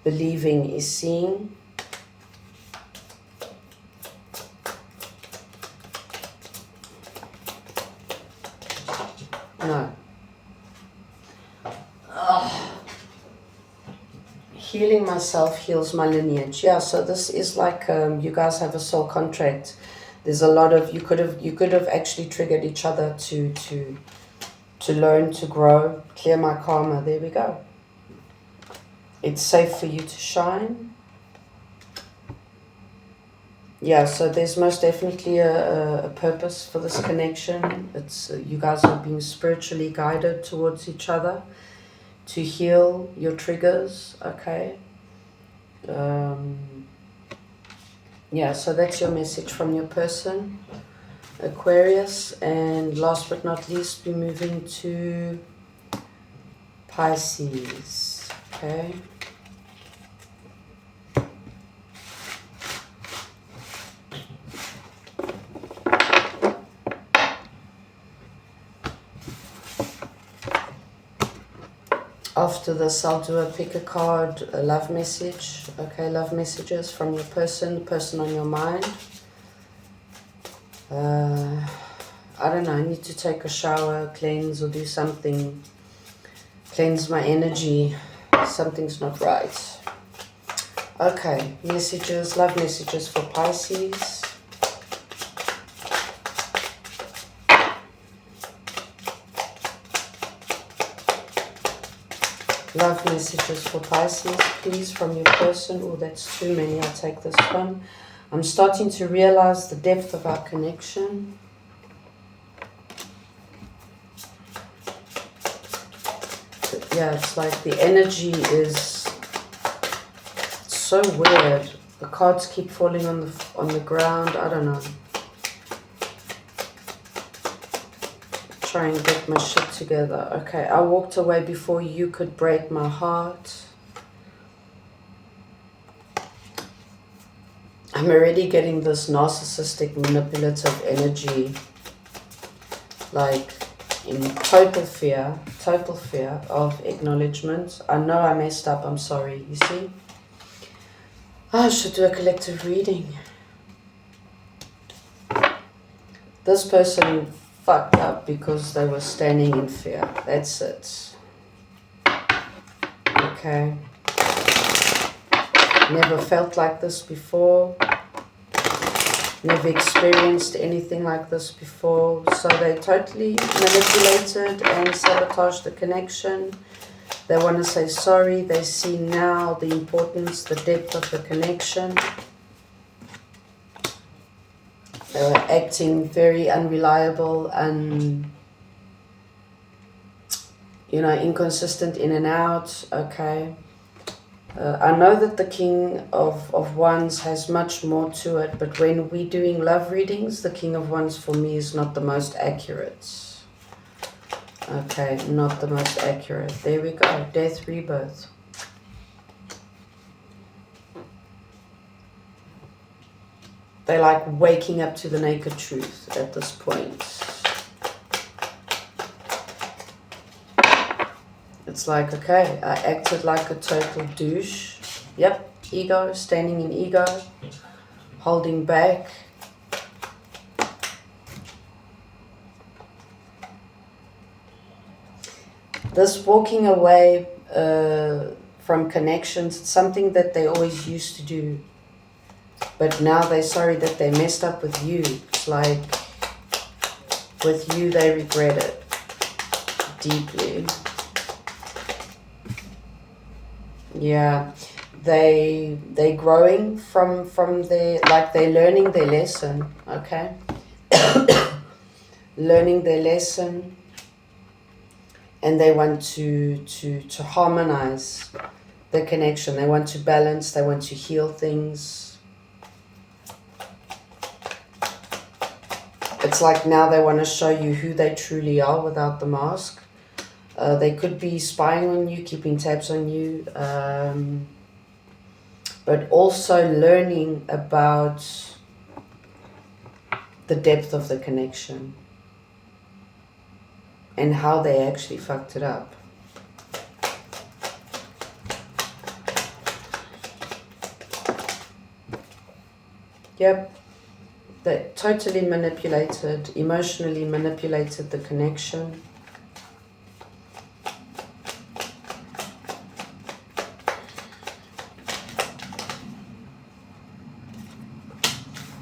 Believing is seeing. No. Healing myself heals my lineage. Yeah, so this is like you guys have a soul contract. There's a lot of, you could have actually triggered each other to learn, to grow, clear my karma. There we go. It's safe for you to shine. Yeah, so there's most definitely a purpose for this connection. It's you guys are being spiritually guided towards each other to heal your triggers, okay? Yeah, so that's your message from your person, Aquarius. And last but not least, we're moving to Pisces, okay? After this, I'll do a pick a card, a love message. Okay, love messages from your person, the person on your mind. I don't know, I need to take a shower, cleanse, or do something. Cleanse my energy. Something's not right. Okay, messages, love messages for Pisces. Love messages for Pisces, please, from your person. Oh, that's too many. I'll take this one. I'm starting to realize the depth of our connection. Yeah, it's like the energy is so weird. The cards keep falling on the ground. I don't know. Try and get my shit together. Okay, I walked away before you could break my heart. I'm already getting this narcissistic, manipulative energy, like in total fear of acknowledgement. I know I messed up, I'm sorry, you see? I should do a collective reading. This person fucked up because they were standing in fear. That's it. Okay. Never felt like this before. Never experienced anything like this before. So they totally manipulated and sabotaged the connection. They want to say sorry. They see now the importance, the depth of the connection. They were acting very unreliable and, you know, inconsistent in and out. Okay. I know that the King of Wands has much more to it, but when we're doing love readings, the King of Wands for me is not the most accurate. Okay, not the most accurate. There we go. Death, rebirth. They're like waking up to the naked truth at this point. It's like, okay, I acted like a total douche. Yep, ego, standing in ego, holding back. This walking away from connections, it's something that they always used to do. But now they're sorry that they messed up with you. It's like, with you they regret it deeply. Yeah, they growing from their, like they're learning their lesson, okay? Learning their lesson, and they want to harmonize the connection. They want to balance, they want to heal things. It's like now they want to show you who they truly are without the mask. They could be spying on you, keeping tabs on you, but also learning about the depth of the connection and how they actually fucked it up. Yep, they totally manipulated, emotionally manipulated the connection.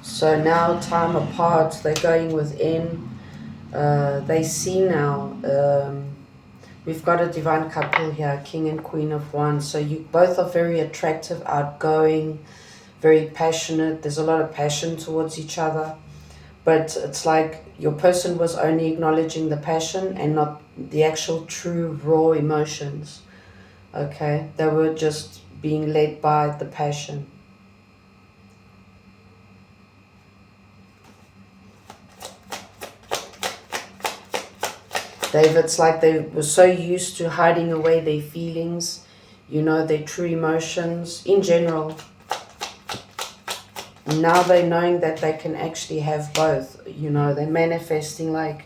So now, time apart, they're going within. They see now. We've got a divine couple here, King and Queen of Wands. So you both are very attractive, outgoing, very passionate. There's a lot of passion towards each other. But it's like your person was only acknowledging the passion and not the actual true raw emotions. Okay? They were just being led by the passion. It's like they were so used to hiding away their feelings, you know, their true emotions in general. Now they're knowing that they can actually have both, you know, they're manifesting like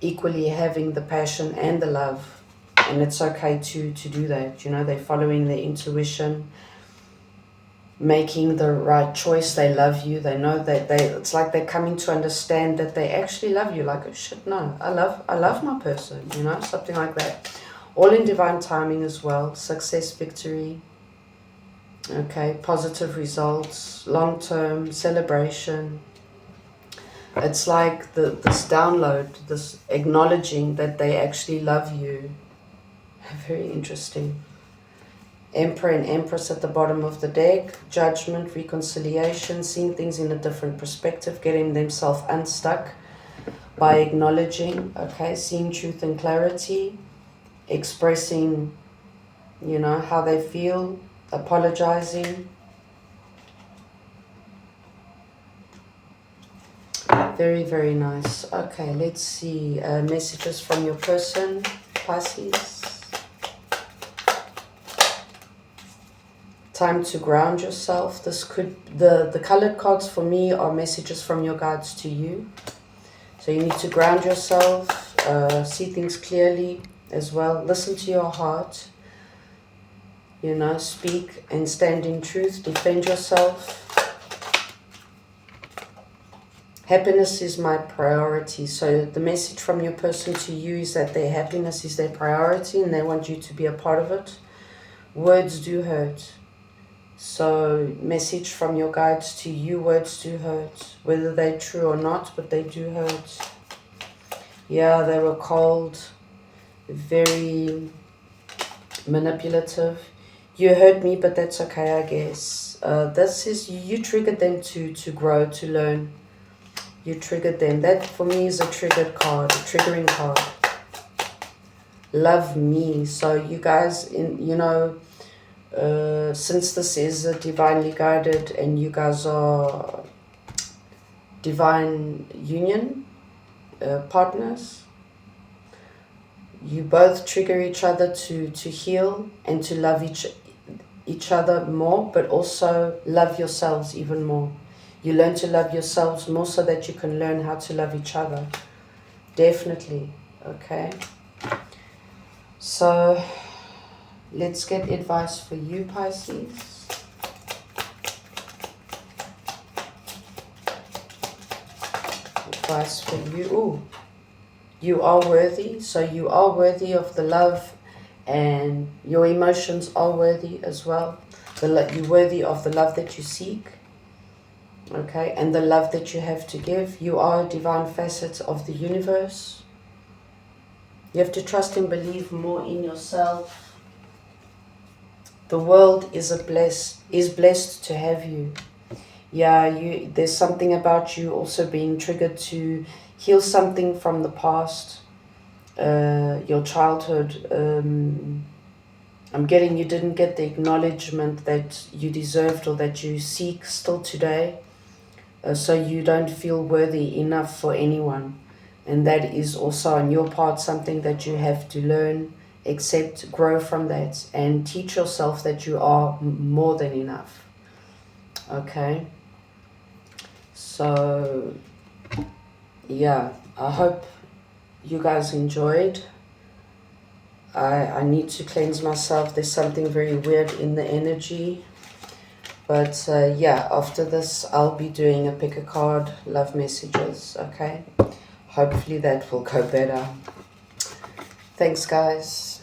equally having the passion and the love. And it's okay to do that, you know, they're following their intuition, making the right choice. They love you. They know that it's like they're coming to understand that they actually love you. Like, oh shit, no, I love my person, you know, something like that. All in divine timing as well. Success, victory, okay, positive results, long-term celebration. It's like this download, this acknowledging that they actually love you. Very interesting. Emperor and Empress at the bottom of the deck. Judgment, reconciliation, seeing things in a different perspective, getting themselves unstuck by acknowledging, okay, seeing truth and clarity. expressing, you know, how they feel, apologizing. Very, very nice. Okay, let's see. Messages from your person, Pisces. Time to ground yourself. This could, the colored cards for me are messages from your guides to you. So you need to ground yourself, see things clearly as well. Listen to your heart. You know, speak and stand in truth. Defend yourself. Happiness is my priority. So the message from your person to you is that their happiness is their priority and they want you to be a part of it. Words do hurt. So message from your guides to you, words do hurt. Whether they're true or not, but they do hurt. Yeah, they were cold, very manipulative. You hurt me, but that's okay, I guess. This is, you triggered them to grow, to learn. You triggered them. That for me is a triggered card, a triggering card. Love me. So you guys, you know, since this is a divinely guided and you guys are divine union partners, you both trigger each other to heal and to love each other more, but also love yourselves even more. You learn to love yourselves more so that you can learn how to love each other. Definitely. Okay. So let's get advice for you, Pisces. Advice for you. Ooh. You are worthy. So you are worthy of the love, and your emotions are worthy as well. You're worthy of the love that you seek. Okay, and the love that you have to give. You are a divine facet of the universe. You have to trust and believe more in yourself. The world is blessed to have you. Yeah, there's something about you also being triggered to heal something from the past, your childhood. I'm getting you didn't get the acknowledgement that you deserved or that you seek still today. So you don't feel worthy enough for anyone. And that is also on your part something that you have to learn, accept, grow from that, and teach yourself that you are more than enough. Okay? So, yeah, I hope you guys enjoyed. I need to cleanse myself. There's something very weird in the energy. But yeah, after this, I'll be doing a pick a card, love messages, okay? Hopefully that will go better. Thanks, guys.